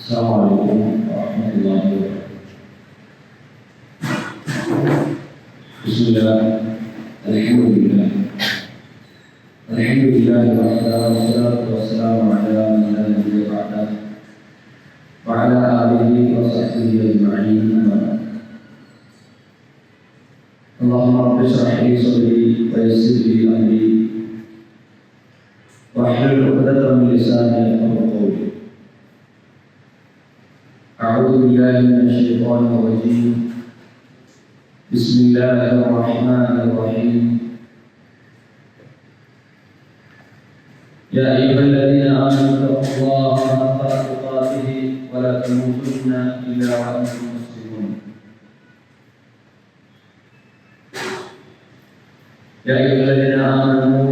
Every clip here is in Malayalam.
السلام عليكم ورحمة الله وبركاته. بسم الله الحمد لله وحده والصلاة والسلام على من لا نبي بعده وعلى آله وصحبه أجمعين أما بعد. اللهم رب اشرح لي صدري ويسر لي أمري واحلل عقدة من لساني يفقهوا قولي. أعوذ بالله من الشيطان الرجيم. بسم الله الرحمن الرحيم. يا أيها الذين آمنوا اتقوا الله حق تقاته ولا تموتن إلا وأنتم مسلمون. يا أيها الذين آمنوا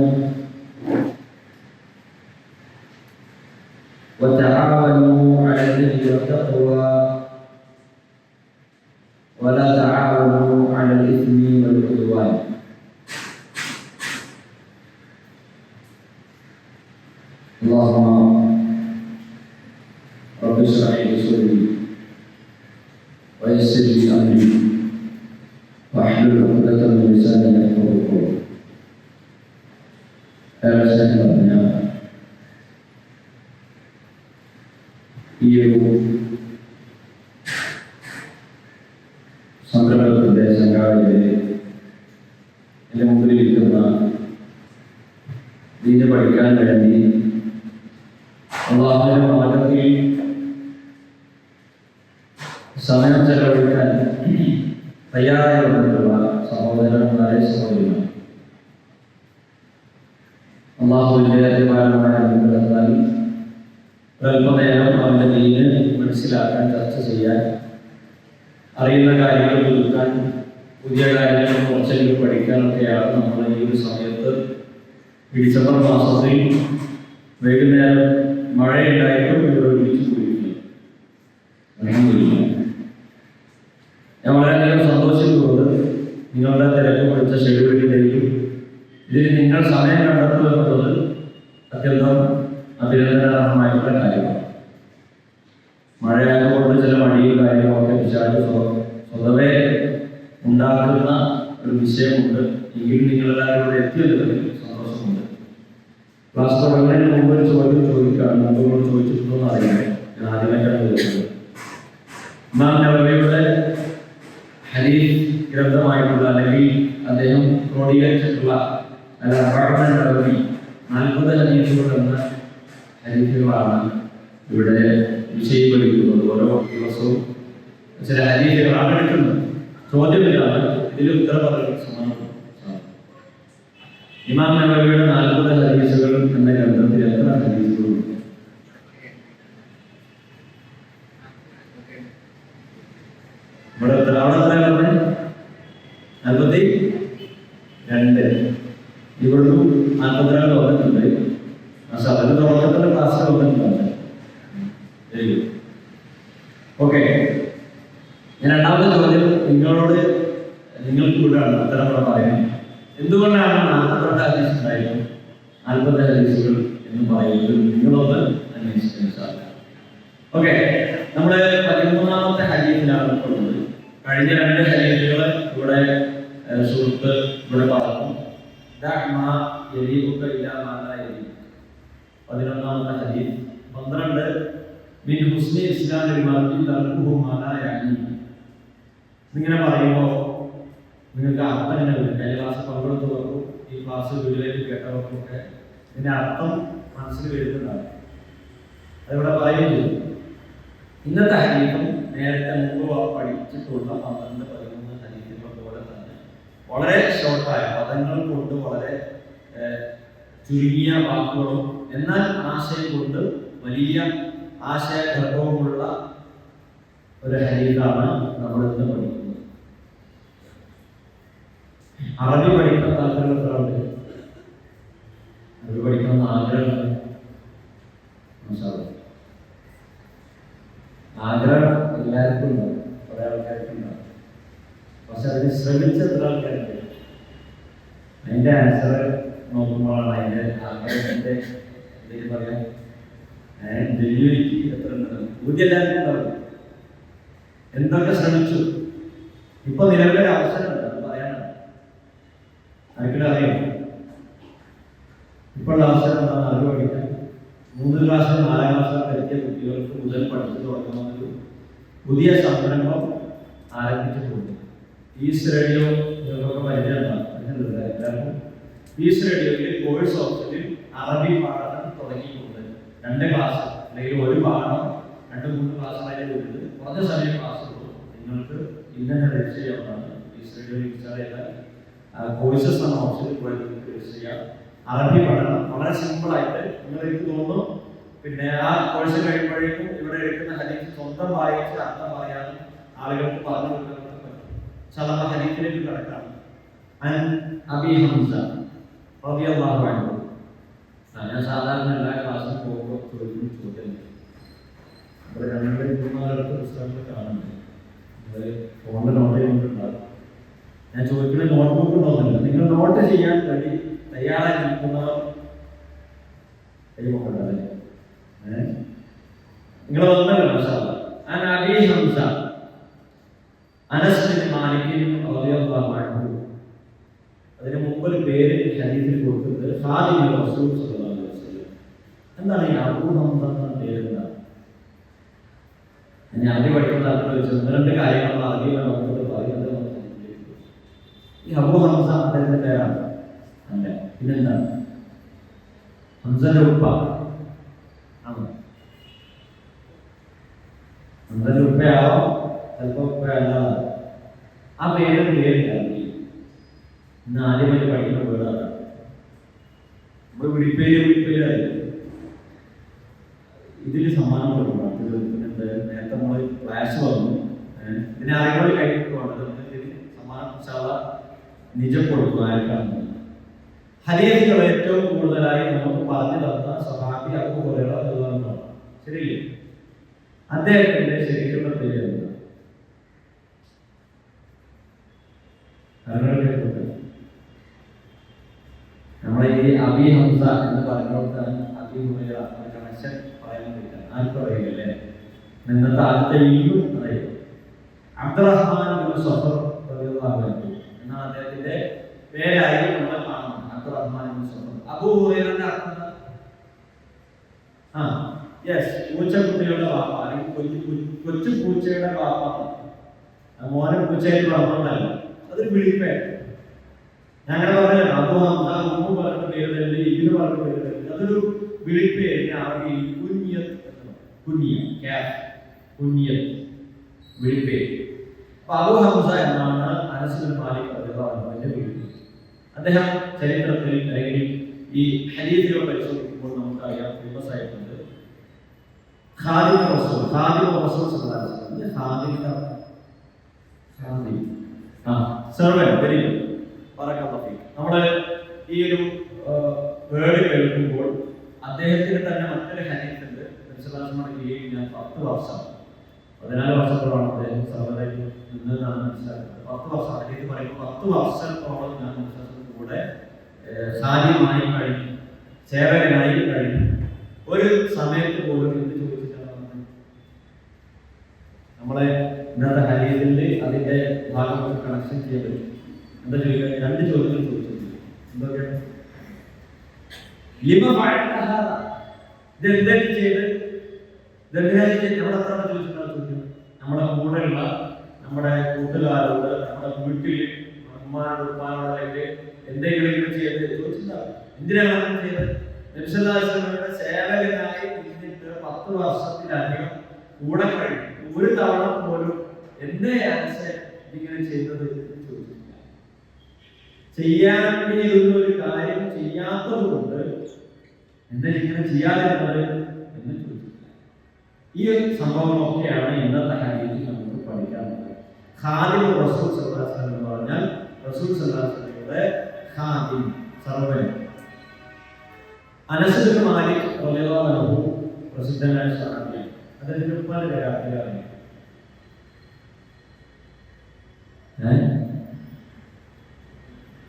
وتعاونوا على البر والتقوى ولا تعاونوا على الإثم والعدوان. اللهم رب اشرح لي صدري ويسر لي أمري واحلل عقدة من لساني يفقهوا قولي. ഈ ഒരു സംരംഭത്തിന്റെ സംഘാടകരെ എൻ്റെ മുമ്പിലിരിക്കുന്ന ദീന പഠിക്കാൻ വേണ്ടി അല്ലാഹുവിന്റെ മാർഗ്ഗത്തിൽ സമയം ചെലവഴിക്കാൻ തയ്യാറായി വന്നിട്ടുള്ള സഹോദരന്മാരെ സഹോദരിമാർ, അല്ലാഹുവിന്റെ അധികാരമായ അനുഗ്രഹത്താൽ അല്പനേരം അവന്റെ ദീന് മനസ്സിലാക്കാൻ, ചർച്ച ചെയ്യാൻ, അറിയുന്ന കാര്യങ്ങൾ പുതുക്കാൻ, പുതിയ കാര്യങ്ങൾ കുറച്ചെങ്കിലും പഠിക്കാനൊക്കെയാണ് നമ്മൾ ഈ ഒരു സമയത്ത് ഡിസംബർ മാസത്തിൽ വൈകുന്നേരം മഴയുണ്ടായിട്ടും ഇവിടെ വിളിച്ചു പോയിരിക്കുന്നത്. ഞാൻ വളരെയധികം സന്തോഷിക്കുന്നുണ്ട്. നിങ്ങളുടെ തിരക്ക് പഠിച്ച ഷെഡ്യൂളിൻ്റെയും ഇതിന് നിങ്ങൾ സമയം കണ്ടെത്തുക എന്നുള്ളത് അത്യന്തം അഭിനന്ദനാർഹമായിട്ടുള്ള കാര്യമാണ്. മഴയായതുകൊണ്ട് ചില മടിയും കാര്യങ്ങളൊക്കെ വിശാല സ്വതവേ ഉണ്ടാക്കുന്ന ഒരു വിഷയമുണ്ട്. എങ്കിലും നിങ്ങളെല്ലാവരും ഇവിടെ എത്തിയതിൽ സന്തോഷമുണ്ട്. ക്ലാസ് തുടങ്ങുന്നതിന് മുമ്പ് ഒരു ചോദ്യം ചോദിക്കുകയാണ്. മുമ്പ് ചോദിച്ചിട്ടുണ്ടോന്ന് അറിയാം. ഞാൻ ആദ്യമായിട്ടാണ് ചോദിച്ചത്. ഇമാം നവവിയുടെ ഹദീസ് ഗ്രന്ഥമായിട്ടുള്ള, അല്ലെങ്കിൽ അദ്ദേഹം ക്രോഡീകരിച്ചിട്ടുള്ള നവവി 40 ഹദീസുകൾ എന്ന ഹദീസുകളാണ് ഇവിടെ വിഷയീകരിക്കുന്നത്. ഓരോ ദിവസവും ചില ഹദീസുകളാണ് എടുക്കുന്നത്. ചോദ്യമില്ലാണ്, ഇതിൽ ഉത്തരം പറയുന്നത് സമാനം. ഇമാം നവവിയുടെ 40 ഹദീസുകൾ എന്ന ഗ്രന്ഥത്തിൽ എത്ര ഹദീസുകളുണ്ട്? ഇവിടെ അവിടെ എത്ര 42. ഇവിടും 42 വന്നിട്ടുണ്ട്. അതിന് തുടക്കത്തിന്റെ ക്ലാസ്സിൽ വന്നിട്ടുണ്ട്. ഓക്കെ, ഞാൻ രണ്ടാമത്തെ ചോദ്യം നിങ്ങൾക്ക് കൂടെയാണ് ഉത്തരം പറയാൻ. എന്തുകൊണ്ടാണ് 42 ഹദീസ് ഉണ്ടായിരുന്നു, 40 ഹദീസുകൾ എന്ന് പറയുന്നത്? നിങ്ങളൊന്ന് അന്വേഷിക്കാൻ സാധിക്കും. ഓക്കെ, നമ്മുടെ 13ാമത്തെ ഹദീസിലാണ് ഉള്ളത്. കഴിഞ്ഞ 2 ഹദീസുകൾ ഇവിടെ സുഹൃത്ത് ഇവിടെ പറഞ്ഞു. 11ാമത്തെ ഹദീസ് 12 മിൻ ഹുസ്നി ഇസ്ലാമിൽ മർഇ തർക്കുഹു മാ ലാ യഅനി. ഇങ്ങനെ പറയുമ്പോൾ നിങ്ങൾക്ക് അർത്ഥം തന്നെ വരും. കഴിഞ്ഞ ക്ലാസ് പങ്കെടുത്തവർക്കും ഈ ക്ലാസ് വീട്ടിലേക്ക് കേട്ടവർക്കൊക്കെ ഇതിന്റെ അർത്ഥം മനസ്സിൽ വരുന്നതാണ്. അതിവിടെ പറയുന്നത് ഇന്നത്തെ ഹദീസും നേരത്തെ മുമ്പ് പഠിച്ചിട്ടുള്ള 12, 13 ഹദീസുകൾ പോലെ തന്നെ വളരെ ഷോർട്ടായ പദങ്ങൾ കൊണ്ട്, വളരെ ചുരുങ്ങിയ വാക്കുകളും എന്നാൽ ആശയം കൊണ്ട് വലിയ ആശയഗർഭവുമുള്ള ഒരു ഹദീസാണ് നമ്മൾ ഇന്ന് പഠിക്കുന്നത്. അറബി പഠിക്കുന്ന താല്പര്യമുണ്ട്, അറബി പഠിക്കുന്ന ആഗ്രഹം എല്ലാവർക്കും ഉണ്ടാവും, കുറെ ആൾക്കാർക്ക് ഉണ്ടാവും. പക്ഷെ അതിന് ശ്രമിച്ച എത്ര ആൾക്കാരുണ്ട്? അതിന്റെ ആൻസർ നോക്കുമ്പോഴാണ് അതിന്റെ ആഗ്രഹത്തിന്റെ പറയാം ജെന്യൂരിറ്റി എത്ര ഊർജ്ജല്ലാതെ എന്തൊക്കെ ശ്രമിച്ചു. ഇപ്പൊ നിലവിലൊരു അവസരമുണ്ട്, അത് പറയാനാണ്. ആർക്കും അറിയാം ഇപ്പോഴുള്ള അവസരം എന്താണ്? അറിവ് പഠിക്കാൻ 3 ക്ലാസ്സിലും 4 ക്ലാസ്സിലൊക്കെ എത്തിയ കുട്ടികൾക്ക് മുതൽ പഠിച്ചു തുടങ്ങുന്ന ഒരു പുതിയ സംരംഭം ആരംഭിച്ചിട്ടുണ്ട്. പീസ് റേഡിയോ നിങ്ങൾക്കൊക്കെ പരിചയമുണ്ടാകും എല്ലാവർക്കും. പീസ് റേഡിയോയിൽ കോഴ്സ് ഓപ്ഷനിൽ അറബി പാഠം തുടങ്ങിയിട്ടുണ്ട്. 2 ക്ലാസ് അല്ലെങ്കിൽ ഒരു പാഠം 2-3 ക്ലാസ്സുകളായി വരുന്നത്. കുറഞ്ഞ സമയം ക്ലാസ് ഉള്ളൂ. നിങ്ങൾക്ക് ഇന്നെ രജിസ്റ്റർ ചെയ്യാവുന്നതാണ്. പീസ് റേഡിയോ ഇൻസ്റ്റാൾ ചെയ്താൽ കോഴ്സസ് എന്ന ഓപ്ഷനിൽ പോയി നിങ്ങൾക്ക് രജിസ്റ്റർ ചെയ്യാം. അറബി പഠനം വളരെ സിമ്പിളായിട്ട് നിങ്ങൾക്ക് തോന്നുന്നു. പിന്നെ ആ കോഴ്സ് കഴിയുമ്പോഴേക്കും ഇവിടെ എടുക്കുന്ന ഹദീസ് സ്വന്തം വായിച്ച് അർത്ഥം പറയാനും ആളുകൾക്ക് പറഞ്ഞു കൊടുക്കാനൊക്കെ പറ്റും. സലമ ഹദീസിലേക്ക് കിടക്കാണ്. അബി ഹംസ റളിയല്ലാഹു അൻഹു. ഞാൻ സാധാരണ എല്ലാ ക്ലാസ്സിലും പോകുമ്പോൾ ചോദിക്കുന്ന ചോദ്യം ഇവിടെ 2-3 പുസ്തകങ്ങൾ കാണുന്നുണ്ട്. ഫോണിൽ നോട്ട് ചെയ്തിട്ടുണ്ടാകും. ഞാൻ ചോദിക്കുന്ന നോട്ട്ബുക്ക് ഉണ്ടോന്നില്ല. നിങ്ങൾ നോട്ട് ചെയ്യാൻ വേണ്ടി തയ്യാറായി നിൽക്കുന്നവർ കൈമൊക്കണ്ടല്ലേ? നിങ്ങൾ വന്നല്ലോ. Abi Hamza Anas bin Malik റളിയല്ലാഹു അൻഹു. അതിന് മുമ്പ് ഒരു പേര് ഹദീസിൽ കൊടുത്തത് ഖാദിമുർ റസൂൽ സല്ലല്ലാഹു അലൈഹി വസല്ലം. എന്താണ് ഈ അബൂ ഹംസ എന്ന പേര്? എന്താണ്? ഞാൻ ആദ്യം പഠിക്കുന്ന ആൾക്കാർ 1-2 കാര്യങ്ങൾ ആദ്യം നമുക്ക് പറയുന്നത്. ഈ അബൂ ഹംസ അദ്ദേഹത്തിന്റെ പേരാണ് അല്ല, പിന്നെന്താണ്? ഹംസന്റെ ഉപ്പ ആണോ? ഹംസന്റെ ഉപ്പയാവോ, ചിലപ്പോ ഉപ്പയല്ലാതെ. ആ പേരിന് പേരുണ്ടാക്കി ഇന്ന് ആദ്യമായിട്ട് പഠിക്കുന്ന പേരാണ്. നമ്മൾ വിളിപ്പേര് ഇതിൽ സമ്മാനം കൊടുക്കണം. നേരത്തെ നമ്മൾ ക്ലാസ് വന്നു. ഇതിനെ അറിവുകൾ കഴിഞ്ഞിട്ട് വേണ്ടത് സമ്മാനം നിജം കൊടുക്കും. ആർക്കാണ് ഹദീസുകൾ ഏറ്റവും കൂടുതലായി നമുക്ക് പറഞ്ഞു തന്ന സഹാബി അബൂ ഹുറൈറ റളിയല്ലാഹു അൻഹു. ശരിയല്ലേ? അദ്ദേഹത്തിന്റെ ശരിക്കുള്ള പേര് എന്താ? നമ്മളെ ഈ അബി ഹംസ എന്ന് പറഞ്ഞുകൊണ്ടാണ് അബി ഹുറൈറ കണക്ഷൻ പറയാൻ പറ്റില്ല. ആർക്കും അറിയില്ലല്ലേ? ഇന്നത്തെ ആദ്യത്തെ ഇൽമു അറിയാം. അബ്ദുറഹ്മാൻ ഇബ്നു സഫർ റളിയല്ലാഹു അൻഹു എന്നാണ് അദ്ദേഹത്തിന്റെ പേരായി നമ്മൾ കാണുന്നത്. അബ്ദുറഹ്മാൻ ഇബ്നു സഫർ. അബൂ ഹുറൈറയുടെ അർത്ഥം പൂച്ചക്കുട്ടികളുടെ വാപ്പ, അല്ലെങ്കിൽ കൊച്ചു പൂച്ചയുടെ വാപ്പ. മോനെ പൂച്ചയായിട്ട് വളർന്നതല്ല, അതൊരു വിളിപ്പേര്. ഞങ്ങളുടെ പറഞ്ഞ അബൂ ഹംസ മുമ്പ് പറഞ്ഞ പേര് തന്നെ, ഇതിന് പറഞ്ഞ പേര് തന്നെ, അതൊരു വിളിപ്പേര്. അറബിയിൽ കുഞ്ഞിയത്ത് വിളിപ്പേര്. അബൂ ഹംസ എന്നാണ് അനസ് ബിൻ മാലിക് റളിയല്ലാഹു അൻഹുവിന്റെ വിളിപ്പ്. അദ്ദേഹം ചരിത്രത്തിൽ അല്ലെങ്കിൽ ഈ ഹദീസുകൾ പരിശോധിക്കുമ്പോൾ നമുക്കറിയാം ഫേമസ് ആയിട്ടുണ്ട്. ഖാദിമുർ റസൂൽ സല്ലല്ലാഹു അലൈഹി വസല്ലം. സെർവന്റ്. Very good. ബറകല്ലാഹു ഫീക്. നമ്മുടെ ഈ ഒരു വേർഡ് കേൾക്കുമ്പോൾ അദ്ദേഹത്തിന് തന്നെ മറ്റൊരു ഹദീസ് ഉണ്ട്. നബി സല്ലല്ലാഹു അലൈഹി വസല്ലം കീഴിൽ ഞാൻ 10 വർഷം 14 വർഷത്തോളം അദ്ദേഹം സർവ്വതായി നിന്നതാണ് മനസ്സിലാക്കുന്നത്. 10 വർഷം ഹദീസ് പറയുമ്പോൾ 10 വർഷത്തോളം ഞാൻ മനസ്സിലാക്കുന്നത് കൂടെ സാധ്യമായി കഴിഞ്ഞു, സേവകനായി കഴിഞ്ഞു. ഒരു സമയത്ത് പോലും എന്ത് ചോദിച്ചിട്ടാണ് നമ്മളെ ഇന്നത്തെ ഹദീസിൽ അതിന്റെ ഭാഗമൊക്കെ കണക്ഷൻ ചെയ്യാൻ പറ്റും. എന്താ ചോദിക്കുക? 2 ചോദ്യങ്ങൾ ചോദിച്ചിട്ടുണ്ട്. എന്തൊക്കെയാണ്? ഇതെന്തൊക്കെ ചെയ്ത് നമ്മളെത്ര ചോദിച്ചിട്ടുണ്ടാകും ചോദ്യം? നമ്മുടെ കൂടെയുള്ള നമ്മുടെ കൂട്ടുകാരോട്, നമ്മുടെ വീട്ടിൽ ഉമ്മാനോട് ഉപ്പാനോടൊക്കെ എന്തെങ്കിലും ചെയ്ത് ചോദിച്ചിട്ടുണ്ടാകും. എന്തിനാണ് അങ്ങനെ ചെയ്തത്? നബി സല്ലല്ലാഹു അലൈഹി വസല്ലമയുടെ സേവകനായി നിന്നിട്ട് 10 വർഷത്തിലധികം കൂടെ കഴിഞ്ഞു. ഒരു തവണ പോലും എന്തിനാണ് ഇങ്ങനെ ചെയ്തത് ചോദിച്ചില്ല. ചെയ്യാനിരുന്ന ഒരു കാര്യം ചെയ്യാത്തത് കൊണ്ട് എന്താ ഇങ്ങനെ ചെയ്യാതിരുന്നത് എന്ന് ചോദിച്ചില്ല. ഈ സംഭവങ്ങളൊക്കെയാണ് ഇന്നത്തെ ഹദീസിൽ നമുക്ക് പഠിക്കാനുള്ളത്. ഖാദിമുർ റസൂൽ സല്ലല്ലാഹു അലൈഹി വസല്ലം എന്ന് പറഞ്ഞാൽ റസൂൽ സല്ലല്ലാഹു അലൈഹി വസല്ലമയുടെ ഖാദിം, സർവന്റ്. അനസ് ബിൻ മാലിക് റളിയല്ലാഹു അൻഹു പ്രസിദ്ധനായ സഹാബിയാണ്. അദ്ദേഹത്തിന്റെ ഉപ്പാന്റെ പേര് അറിയാം.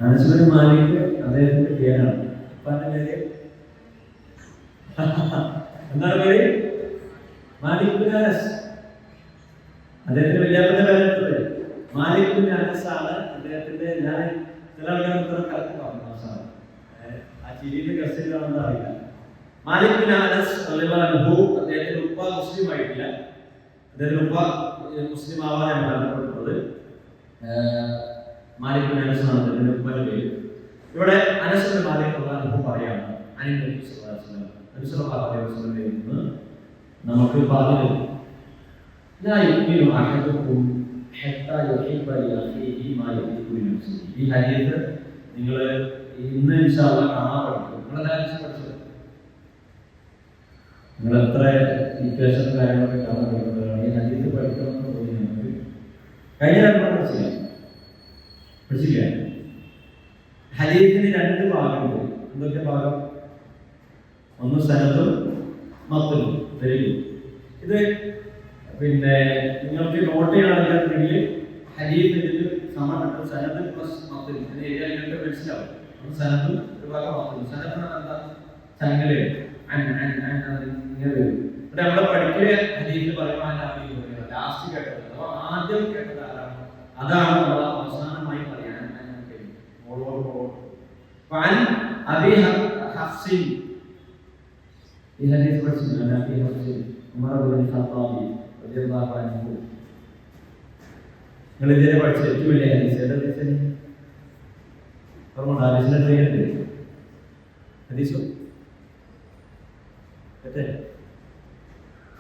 അനസ് ബിൻ മാലിക് അദ്ദേഹത്തിന്റെ പേരാണ്. ഉപ്പാന്റെ പേര് എന്താണ് പേര്? മാലിക് ബിൻ അനസ്. അദ്ദേഹത്തിന്റെ വലിയപ്പന്റെ പേരെടുത്തത് മാലിക് ബിൻ അനസ് ആണ്. അദ്ദേഹത്തിന്റെ ഞാൻ ചില ആൾക്കാർ കറക്റ്റ് പറഞ്ഞു ആ ചിരിയുടെ ഗസ്റ്റിലാണെന്ന് അറിയില്ല. മാലിക് ബിൻ അനസ് റളിയല്ലാഹു അദ്ദേഹത്തിന്റെ ഉപ്പ മുസ്ലിം ആയിട്ടില്ല. അദ്ദേഹത്തിന്റെ ഉപ്പ മുസ്ലിം ആവാനാണ് ബന്ധപ്പെട്ടുള്ളത്. മാലിക് ബിൻ അനസ് ആണ് അദ്ദേഹത്തിന്റെ ഉപ്പന്റെ പേര്. ഇവിടെ അനസ് ബിൻ മാലിക് റളിയല്ലാഹു പറയാണ് നബി സല്ലല്ലാഹു അലൈഹി വസല്ലമയിൽ നിന്ന് നമുക്ക് പറഞ്ഞു ലാ യുമിനു അഹദുക്കും ഹത്താ യുഹിബ്ബ ലിഅഖീഹി മാ യുഹിബ്ബു ലിനഫ്സിഹി. ഈ ഹദീസ് നിങ്ങൾ ഇന്ന് ഇൻഷാ അല്ലാഹ് കാണാൻ പഠിക്കും. നിങ്ങളെല്ലാവരും പഠിച്ചത് നിങ്ങൾ എത്ര ഇക്വേഷൻ കാര്യങ്ങളൊക്കെ കാണാൻ പഠിക്കുന്നതാണ്. ഈ ഹദീസ് പഠിക്കണമെന്ന് തോന്നി നമുക്ക് കഴിഞ്ഞ പഠിച്ചില്ല. ഹദീസിന് രണ്ട് ഭാഗമുണ്ട്. എന്തൊക്കെ ഭാഗം? ഒന്ന് സനദും മത്നും. Very good. ഇത് പിന്നെ നിങ്ങൾക്ക് നോട്ട് ചെയ്യണമെന്നുണ്ടെങ്കിൽ ഹദീസിൽ സമർപ്പിച്ച സനദ് പ്ലസ് മത്ൻ എന്ന് എഴുതിയാൽ നിങ്ങൾക്ക് മനസ്സിലാവും. സനദും ഒരു ഭാഗം മത്നും. സനദ് എന്താ? ചങ്ങല് ഇവിടെ നമ്മളെ പഠിക്കല് ഹദീസിൽ പറയുമ്പോൾ ലാസ്റ്റ് കേട്ടത് അഥവാ ആദ്യം കേട്ടത് ആരാണ്? അതാണ് നമ്മൾ അവസാനമായി പറയാൻ അബി ഹഫ്സിൻ. ഈ ഹദീസ് പഠിച്ചിട്ടുണ്ട്. അബി ഹഫ്സിൻ ഉമർ ഇബ്നു ഖത്താബ് റളിയല്ലാഹു അൻഹു. നിങ്ങൾ ഇതുവരെ പഠിച്ച ഏറ്റവും വലിയ ഹദീസ് ഏതാ? ഹദീസിന്റെ പേര് ഹദീസോ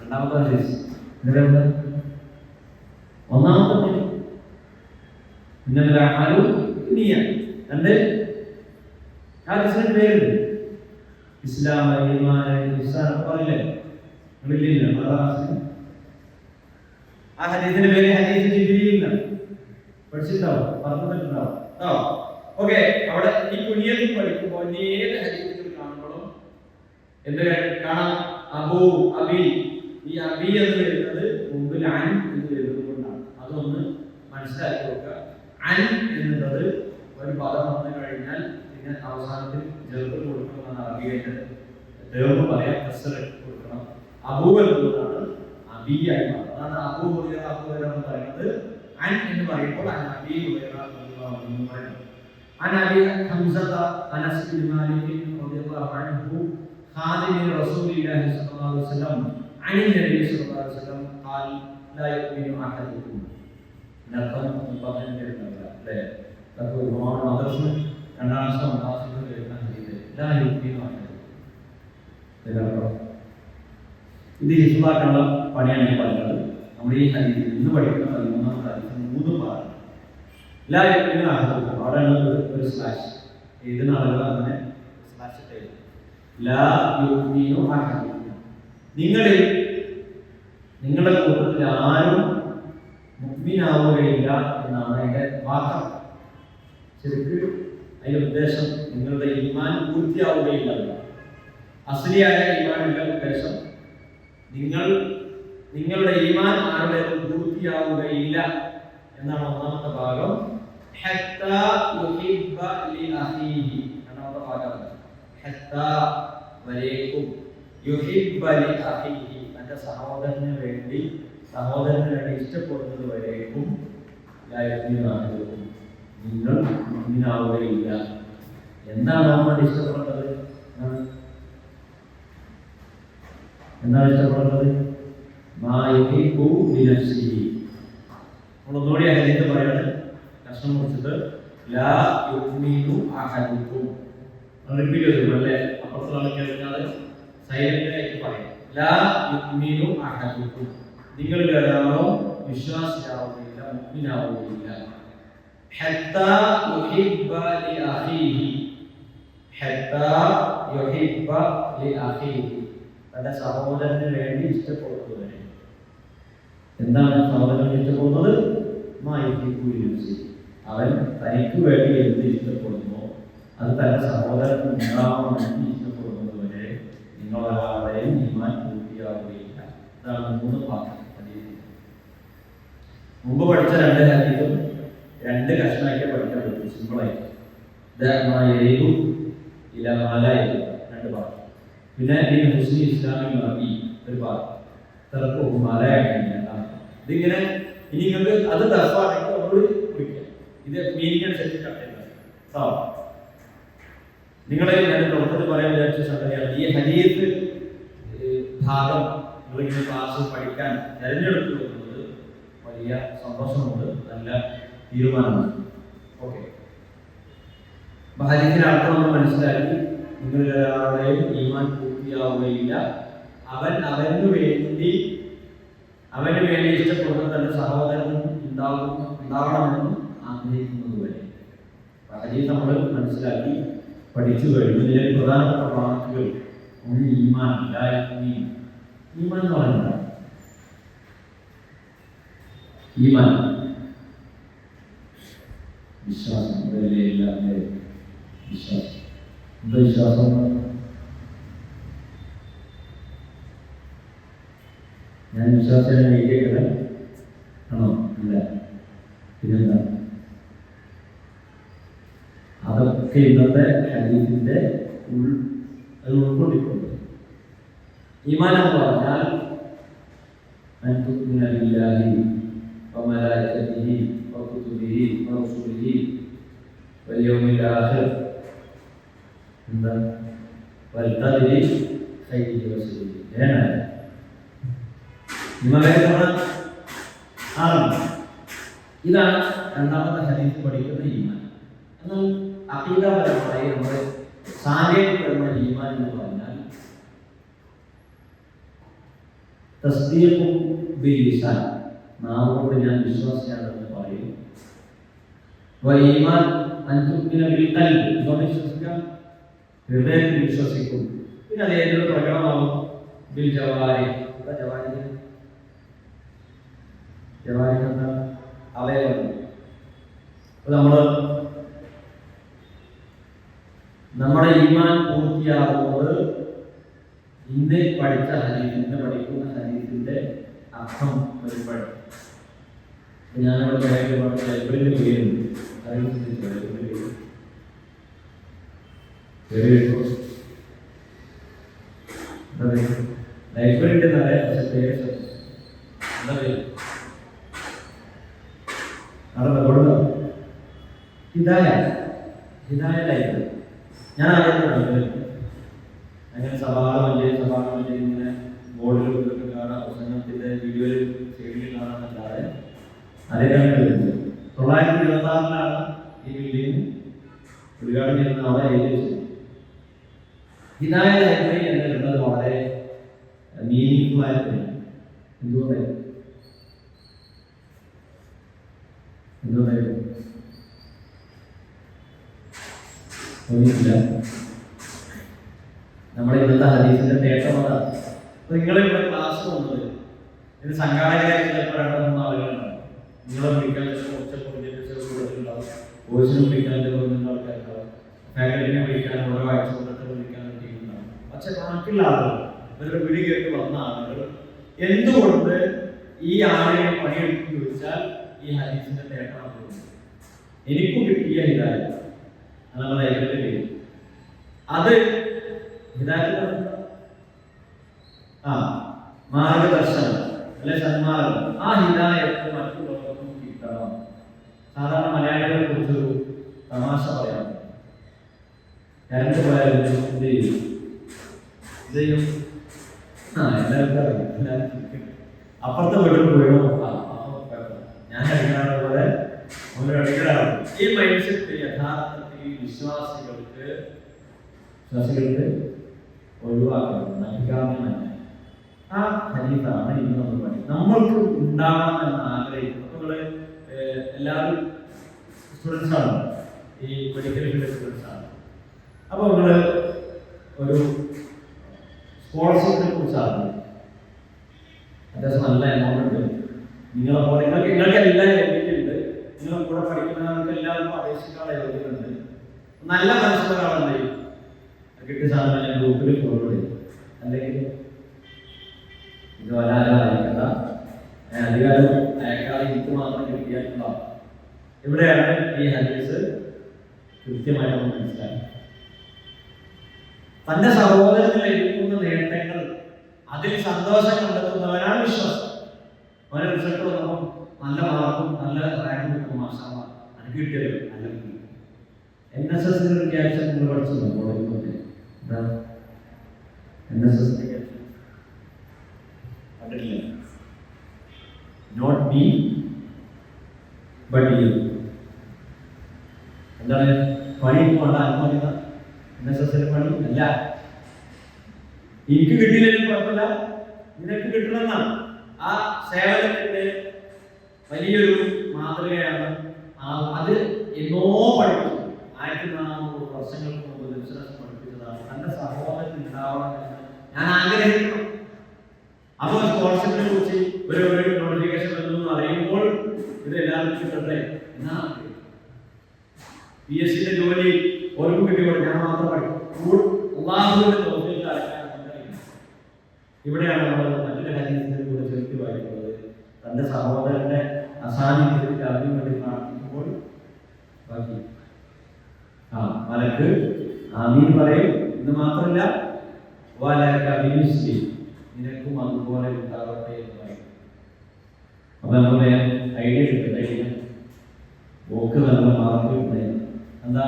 രണ്ടാമത്തെ ഹദീസ് ഒന്നാമത്തെ രണ്ട് ഹദീസിന്റെ പേരുണ്ട്. ഇസ്ലാം, ഈമാൻ, ഇഹ്സാൻ പറയില്ലേ? ആ ഹദീസിന്റെ പേര് ഹദീസ് ജിബ്രീൽ പഠിച്ചിട്ടുണ്ടാവും, പറഞ്ഞിട്ടുണ്ടാവും. ഓക്കെ. അവിടെ ഈ കുനിയത്തിൽ പഠിക്കുമ്പോൾ ഏത് ഹദീസുകൾ കാണുമ്പോഴും എന്ത് കാണാം? അബൂ, അബി. ഈ അബി എന്ന് വരുന്നത് മുമ്പിൽ അൻ എന്ന് വരുന്നത് കൊണ്ടാണ്. അതൊന്ന് മനസ്സിലാക്കി നോക്കുക. അൻ എന്നുള്ളത് ഒരു പദം വന്നു കഴിഞ്ഞാൽ പിന്നെ അവസാനത്തിൽ ജർബ് കൊടുക്കണമെന്നാണ് അറബിയായിട്ട് ജർബ് പറയാം, കസ്റ കൊടുക്കണം. അബൂ എന്നതാണ് അബിയായി മാറുന്നത്. അതാണ് അബൂ ഹുറൈറ എന്ന് പറയുന്നത്. അൻ എന്ന് പറയുമ്പോൾ അൻ അബി ഹുറൈറ റളിയല്ലാഹു അൻഹു. عن ابي حمزه انس بن مالك رضي الله عنه خادم رسول الله صلى الله عليه وسلم عن النبي صلى الله عليه وسلم قال لا يؤمن احدكم. نقل مطمئن بالله لا تقول هو مدرسه كناس مدرسه لا يؤمن احدكم. ഇത് ഹിഫ്ളാക്കാനുള്ള പണിയാണ് ഞാൻ പറയുന്നത്. നമ്മൾ ഈ ഹദീസിൽ ഇന്ന് പഠിക്കുന്ന 13ാമത്തെ ഹദീസിൽ 3 ഭാഗം ലാ യുമിനു അഹദുക്കും. അവിടെയാണ് ഒരു സ്ലാഷ് എഴുതുന്ന ആളുകൾ അങ്ങനെ സ്ലാഷ് ഇട്ടത്. ലാ യുമിനു അഹദുക്കും. നിങ്ങളുടെ കൂട്ടത്തിൽ ആരും മുഅ്മിനാവുകയില്ല എന്നാണ് അതിന്റെ വാക്യം. ശരിക്കും അതിന്റെ ഉദ്ദേശം നിങ്ങളുടെ ഈമാൻ പൂർത്തിയാവുകയില്ല. അസ്ലിയായ ഈമാനിന്റെ ഉദ്ദേശം നിങ്ങളുടെ ഈമാൻ ആരുടേതും പൂർത്തിയാവുകയില്ല എന്നാണ് ഒന്നാമത്തെ ഭാഗം. ഹത്താ യുഹിബ്ബ ലിഅഖീഹി. രണ്ടാമത്തെ ഭാഗം ഹത്താ വരേക്കും യുഹിബ്ബ ലിഅഖീഹി. തന്റെ സഹോദരന് വേണ്ടി ഇഷ്ടപ്പെടുന്നത് വരേക്കും ലാ യുമിനു അഹദുക്കും. നിങ്ങൾ മുഅ്മിനാവുകയില്ല. എന്താണ് നമ്മൾ ഇഷ്ടപ്പെടുന്നത്? എന്താണ് ഇഷ്ടപ്പെടുന്നത്? മാ യുഹിബ്ബു ലിനഫ്സിഹി. ഒന്നുകൂടി ഹദീസ് പറയാണ്, കഷ്ണം മുറിച്ചിട്ട് ലാ യുമിനു അഹദുക്കും. റിപ്പീറ്റ് ചെയ്തല്ലേ? അപ്പുറത്തുള്ള കേൾക്കാതെ സൈലന്റ് ആയിട്ട് പറയും. ലാ യുമിനു അഹദുക്കും. നിങ്ങളിൽ ഒരാളും വിശ്വാസിയാവുകയില്ല, മുഅ്മിനാവുകയില്ല. ഹത്താ യുഹിബ്ബ ലിഅഖീഹി. ഹത്താ യുഹിബ്ബ ലിഅഖീഹി. തന്റെ സഹോദരന് വേണ്ടി ഇഷ്ടപ്പെടുന്നവരെ. എന്താണ് സഹോദരൻ ഇഷ്ടപ്പെടുന്നത്? അവൻ തനിക്ക് വേണ്ടി എന്ത് ഇഷ്ടപ്പെടുന്നു അത് തന്റെ സഹോദരൻ ഉണ്ടാവണമെന്ന് ഇഷ്ടപ്പെടുന്നത് വരെ നിങ്ങളൊരാളെയും ഈമാൻ പൂർത്തിയാവുകയില്ല. ഇതാണ് 3 ഭാഗം. മുമ്പ് പഠിച്ച 2 ഹദീസും 2 കഷ്ണമാക്കി പഠിക്കാൻ പറ്റും. സിമ്പിളായിട്ട് 2 ഭാഗം. പിന്നെ ഈ മുസ്ലിം ഇസ്ലാമിൽ മറവി ഒരുപാട് തർക്കവും മലയാളം ഇതിങ്ങനെ ഇനി നിങ്ങൾക്ക് അത് തർക്കമാണെങ്കിൽ നമ്മളോട് കുറിക്കുക. ഇത് മീനിങ് അനുസരിച്ച് കട്ട് ചെയ്താൽ നിങ്ങളെ ഞാൻ തുടക്കത്തിൽ പറയാൻ വിചാരിച്ച സംഗതിയാണ് ഈ ഹദീസ് ഭാഗം നിങ്ങളിങ്ങനെ ക്ലാസ് പഠിക്കാൻ തിരഞ്ഞെടുത്തു എന്നുള്ളത് വലിയ സന്തോഷമുണ്ട്, നല്ല തീരുമാനമാണ്. ഓക്കെ, ഹദീസിന്റെ അർത്ഥം നമ്മൾ മനസ്സിലാക്കി. നിങ്ങളിൽ ഒരാളുടെയും ഈമാൻ പൂർത്തിയാവുകയില്ല, അവന് വേണ്ടി ഇഷ്ടപ്പെടുന്ന തന്റെ സഹോദരനും ഉണ്ടാവണമെന്നും ആഗ്രഹിക്കുന്നത് വരെ. ഹദീസ് നമ്മൾ മനസ്സിലാക്കി പഠിച്ചു കഴിഞ്ഞു. ഇതിലെ പ്രധാനപ്പെട്ട വാക്കുകൾ ഒന്ന് ഈമാൻ. ഈമാൻ എന്ന് പറയുന്നത് ഈമാൻ വിശ്വാസം. വിശ്വാസം എന്താ വിശ്വാസം? ഞാൻ വിശ്വാസം എഴുതിയേക്കല ആണോ? ഇല്ല, പിന്നെന്താ? അതൊക്കെ ഇന്നത്തെ ഹദീസിന്റെ അത് ഉൾക്കൊണ്ടിട്ടുണ്ട്. ഈമാൻ എന്ന് പറഞ്ഞാൽ ബില്ലാഹി വമലായികതിഹി വകുതുബിഹി വറസൂലിഹി വൽയൗമിൽ ആഖിർ എന്താ വൽഖദരി ഖൈരിഹി വശർരിഹി. ഇതാണ് രണ്ടാമത്തെ ഹദീസ് പഠിക്കുന്ന ഈമാൻ. എന്നാൽ അഖീദപരമായി നമ്മുടെ സാങ്കേതികപരമായ ഈമാൻ എന്ന് പറഞ്ഞാൽ തസ്ദീഖും ബിൽ ലിസാൻ, നാവുകൊണ്ട് ഞാൻ വിശ്വാസിയാണെന്ന് പറയും. ഈമാൻ അൻ തുഅ്മിന ബിൽ ഖൽബ്, വിശ്വസിക്കാം, ഹൃദയത്തിൽ വിശ്വസിക്കും. പിന്നെ അത് ഏതൊരു പ്രകടമാവും? ബിൽ ജവാരി, ജവാരി എന്താ? അവയവം. നമ്മുടെ ഈമാൻ പൂർത്തിയാകുന്നത് ഇന്ന് പഠിച്ച ഹദീസിന്റെ പഠിക്കുന്ന ഹദീസിന്റെ അർത്ഥം വരുമ്പോഴാണ്. ഞാനവിടെ ലൈബ്രറിയിൽ പോയിരുന്നു. ലൈബ്രറിന്റെ ഹിദായ ലൈബ്രറി. ഞാൻ ആദ്യം അങ്ങനെ സഭാഗം ഇങ്ങനെ ബോർഡിലും ഇതൊക്കെ കാണാം, പ്രസംഗത്തിന്റെ വീഡിയോയിൽ സൈഡിൽ കാണാമെന്നല്ലാതെ അതേക്കാണ് വരുന്നത്. 926 ഈ ബിൽഡിംഗ് ഉദ്ഘാടനം ചെയ്യുന്ന അവിടെ എഴുതി വെച്ചത്. ഹിദായ ലൈബ്രറി എന്നുള്ളത് വളരെ മീനിങ്ഫുൾ ആയിട്ട്. എന്തുകൊണ്ടായിരുന്നു? തോന്നിയിട്ടില്ല. നമ്മുടെ ഇന്നത്തെ ഹദീസിന്റെ നേട്ടം അതാണ്. നിങ്ങളിവിടെ ക്ലാസ് വന്നത് ഇത് സംഘാടകരായി ചിലപ്പോൾ 2-3 ആളുകളുണ്ടാവും. നിങ്ങളെ വിളിക്കാൻ ചിലപ്പോൾ കോഴ്സിനും വിളിക്കാൻ ചിലപ്പോൾ ആൾക്കാരുണ്ടാവും, ഫാക്കൽറ്റിനെ വിളിക്കാൻ, ഓരോ ആഴ്ച കൊണ്ടൊക്കെ വിളിക്കാൻ ടീമുണ്ടാവും. പക്ഷെ കണക്കില്ല ആളുകൾ, ഇവരുടെ വിളി കേട്ട് വന്ന ആളുകൾ എന്തുകൊണ്ട് ഈ ആളുകളെ പണിയെടുക്കും ചോദിച്ചാൽ ഈ ഹദീസിന്റെ നേട്ടമാണ്. എനിക്കും കിട്ടിയ ഹിദായത്ത് നമ്മളെ അത് ഹിദായത്ത് മാർഗദർശനം അല്ലെ സന്മാർഗം. ആ ഹിദായത്ത് മറ്റുള്ളവർക്കും കിട്ടണം. സാധാരണ മലയാളികളെ കുറിച്ചൊരു തമാശ പറയാം. കരണ്ട് പോയാലും എന്ത് ചെയ്യും? എല്ലാവർക്കും അറിയാം. അപ്പുറത്തെ വീട്ടിൽ പോയോ ഞാൻ അടിക്കാനുള്ള പോലെ അടിക്കലാണ്. ഈ മൈൻഡ് സെറ്റ് യഥാർത്ഥത്തിൽ വിശ്വാസികൾക്ക് ഒഴിവാക്കണം. നയിക്കാമെന്നല്ല. ആ ഹദീസാണ് ഇന്ന് നമ്മൾ പഠിക്കുന്നത്. നമ്മൾക്ക് ഉണ്ടാവണമെന്ന് ആഗ്രഹിക്കുന്നു. നമ്മള് എല്ലാവരും സ്റ്റുഡൻസ് ആണ്, ഈ മെഡിക്കൽ ഫീൽഡ് സ്റ്റുഡൻസ് ആണ്. അപ്പൊ നമ്മള് ഒരു സ്കോളർഷിപ്പിനെ കുറിച്ചാണ്. അത്യാവശ്യം നല്ല എമൗണ്ട് ഉണ്ട്. നിങ്ങളെ പോലെ നിങ്ങൾക്ക് എല്ലാം യോഗ്യതയുണ്ട്. നിങ്ങളെ കൂടെ പഠിക്കുന്നവർക്ക് എല്ലാവർക്കും അപേക്ഷിക്കാനുള്ള യോഗ്യതയുണ്ട്. നല്ല മനസ്സിലൊരാളെന്ത് കിട്ടിയ സാധനം ഗ്രൂപ്പിൽ ഫോർവേഡ് ചെയ്യും. അല്ലെങ്കിൽ ഇത് വരാതെ അയക്കണ്ട, അധികാരം അയക്കാതെ എനിക്ക് മാത്രം കിട്ടിയാലുള്ള ഇവിടെയാണ് ഈ ഹദീസ് കൃത്യമായിട്ട് നമ്മൾ മനസ്സിലാക്കുക. തന്റെ സഹോദരന് ലഭിക്കുന്ന നേട്ടങ്ങൾ അതിൽ സന്തോഷം കണ്ടെത്തുന്നവനാണ് വിശ്വാസം. അവരെ റിസൾട്ട് വന്നപ്പോൾ നല്ല മാർക്കും നല്ല റാങ്കും കിട്ടും. മാഷാഅല്ലാഹ് അത് കിട്ടിയല്ലോ. അല്ലെങ്കിൽ NSS ക്യാപ്ഷൻ നിങ്ങൾ പഠിച്ചല്ലോ കോളേജിൽ. NSS കണ്ടിട്ടില്ല. Not me but you. എന്താണ് പണി വേണ്ട അനുമതി? NSS പണി അല്ല. എനിക്ക് കിട്ടിയില്ലെങ്കിലും കുഴപ്പമില്ല, നിനക്ക് കിട്ടണമെന്നാണ്. ആ സേവനത്തിന്റെ വലിയൊരു മാതൃകയാണ്. അത് എന്നോ പഠിപ്പിച്ചു. 1400 വർഷങ്ങൾക്ക് മുമ്പ് ബിസിനസ് പഠിപ്പിച്ചതാണ്. തന്റെ സഹോദരൻ ഉണ്ടാവണം എന്ന് ഞാൻ ആഗ്രഹിക്കുന്നു. അപ്പോൾ സ്കോളർഷിപ്പിനെ കുറിച്ച് ഒരു നോട്ടിഫിക്കേഷൻ വരുന്നു അറിയുമ്പോൾ ഇത് എല്ലാവർക്കും കിട്ടട്ടെ എന്നാണ്. PSC ജോലി ഓർക്കും കിട്ടിയോടെ ഞാൻ മാത്രം പഠിക്കും. അല്ലാഹുവിന്റെ തൗഫീഖ് അടക്കാൻ ഇവിടെയാണ് നമ്മൾ മറ്റൊരു ഹദീസിനെ കൂടെ ചേർത്ത് വായിക്കുന്നത്. തന്റെ സഹോദരന്റെ അസാന്നിധ്യത്തിൽ അതിനു വേണ്ടി പ്രാർത്ഥിക്കുമ്പോൾ ബാക്കി മലക്ക് ആമീൻ പറയും. ഇത് മാത്രമല്ല നിനക്കും അതുപോലെ ഉണ്ടാവട്ടെ എന്ന് പറയും. അപ്പൊ നമ്മുടെ ഐഡിയ കിട്ടട്ടെ. ഓക്ക് നല്ല മാർക്ക് കിട്ടുന്നത് എന്താ?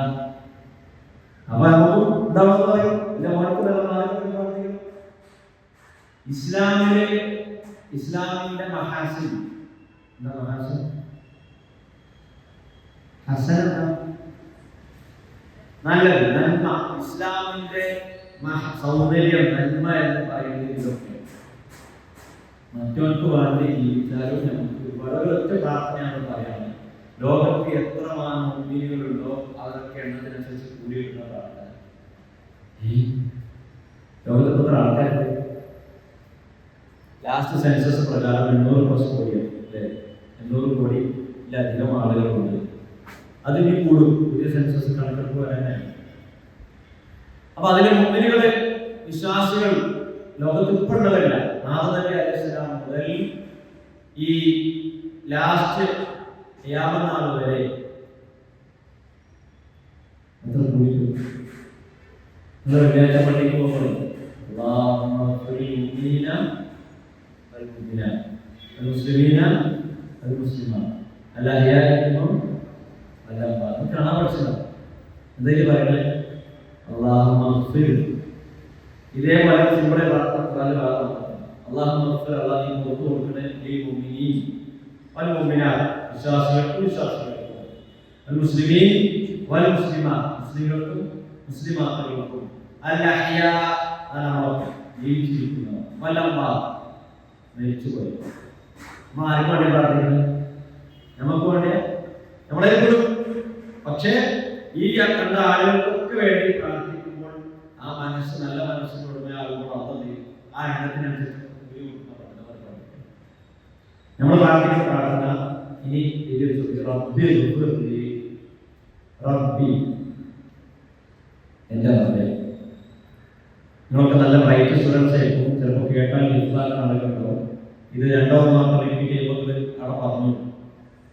അപ്പൊ നമുക്ക് എന്താണെന്ന് പറയും. എന്റെ മോർക്ക് നല്ല മാർക്ക് കിട്ടുകയാണെങ്കിൽ ഇസ്ലാമിന്റെ മഹാസിൻ എന്താ? മഹാസിൻ ഹസൻ നല്ലത്, നന്മ. ഇസ്ലാമിന്റെ സൗന്ദര്യം, നന്മ എന്ന് പറയുന്നതിലൊക്കെ മറ്റവർക്ക് വേണ്ടി ജീവിച്ചാലും നമുക്ക് വളരെ ഒറ്റ പ്രാർത്ഥനയാണ് പറയാറ്. ലോകത്ത് എത്രമാനം മുഅ്മിനീങ്ങളുണ്ടോ അതൊക്കെ എണ്ണത്തിനനുസരിച്ച് കൂടിയിട്ടുള്ള പ്രാർത്ഥന. ലോകത്ത് എത്ര ആൾക്കാരുണ്ട്? ലാസ്റ്റ് സെൻസസ് പ്രകാരം 800+ കോടിയാണ് അല്ലേ? 800 കോടിയിലധികം ആളുകളുണ്ട്. അതിന് കൂടും. പുതിയ സെൻസസ് കണക്കെടുപ്പ് വരാനായി. അപ്പൊ അതിലെ മുഅ്മിനീകള്, വിശ്വാസികൾ ലോകത്ത് ഉൾപ്പെടുന്നവരില്ല. ആദം നബി അലൈഹിസ്സലാം മുതൽ ഈ ലാസ്റ്റ് ഖിയാമത്ത് നാൾ വരെ എത്ര കൂടിയിട്ടു? വെള്ളിയാഴ്ച പള്ളിക്ക് പോകുമ്പോൾ കാണാൻ പഠിച്ചത് എന്തെങ്കിലും പറയണേ? ഇതേപോലെ സിമ്പിളെ മുസ്ലിങ്ങൾക്കും മുസ്ലിമാക്കൾക്കും മരിച്ചുപോയി. ആർക്കും വേണ്ടി പ്രാർത്ഥിക്കുന്നത്? നമുക്ക് വേണ്ടിയ നമ്മളെ കൊടുക്കും. പക്ഷേ ഈ കണ്ട ആളുകൾക്കൊക്കെ വേണ്ടി പ്രാർത്ഥിക്കുമ്പോൾ ആ മനസ്സ് നല്ല മനസ്സിനുടമയാകുമ്പോൾ അർത്ഥം ചെയ്യും. ആ എണ്ണത്തിനനുസരിച്ച് നമ്മൾ പ്രാർത്ഥിക്കുന്ന പ്രാർത്ഥന ഇനി റബ്ബി എന്റെ റബ്ബേ. നിങ്ങൾക്ക് നല്ല ബ്രൈറ്റ് സ്റ്റുഡൻസ് ആയിരിക്കും. ചിലപ്പോൾ കേട്ടാൽ മനസ്സിലാക്കുന്ന ആളുകളുണ്ടാവും. ഇത് 2 മാത്രം റിപ്പീറ്റ് ചെയ്യുമ്പോൾ അവിടെ പറഞ്ഞു.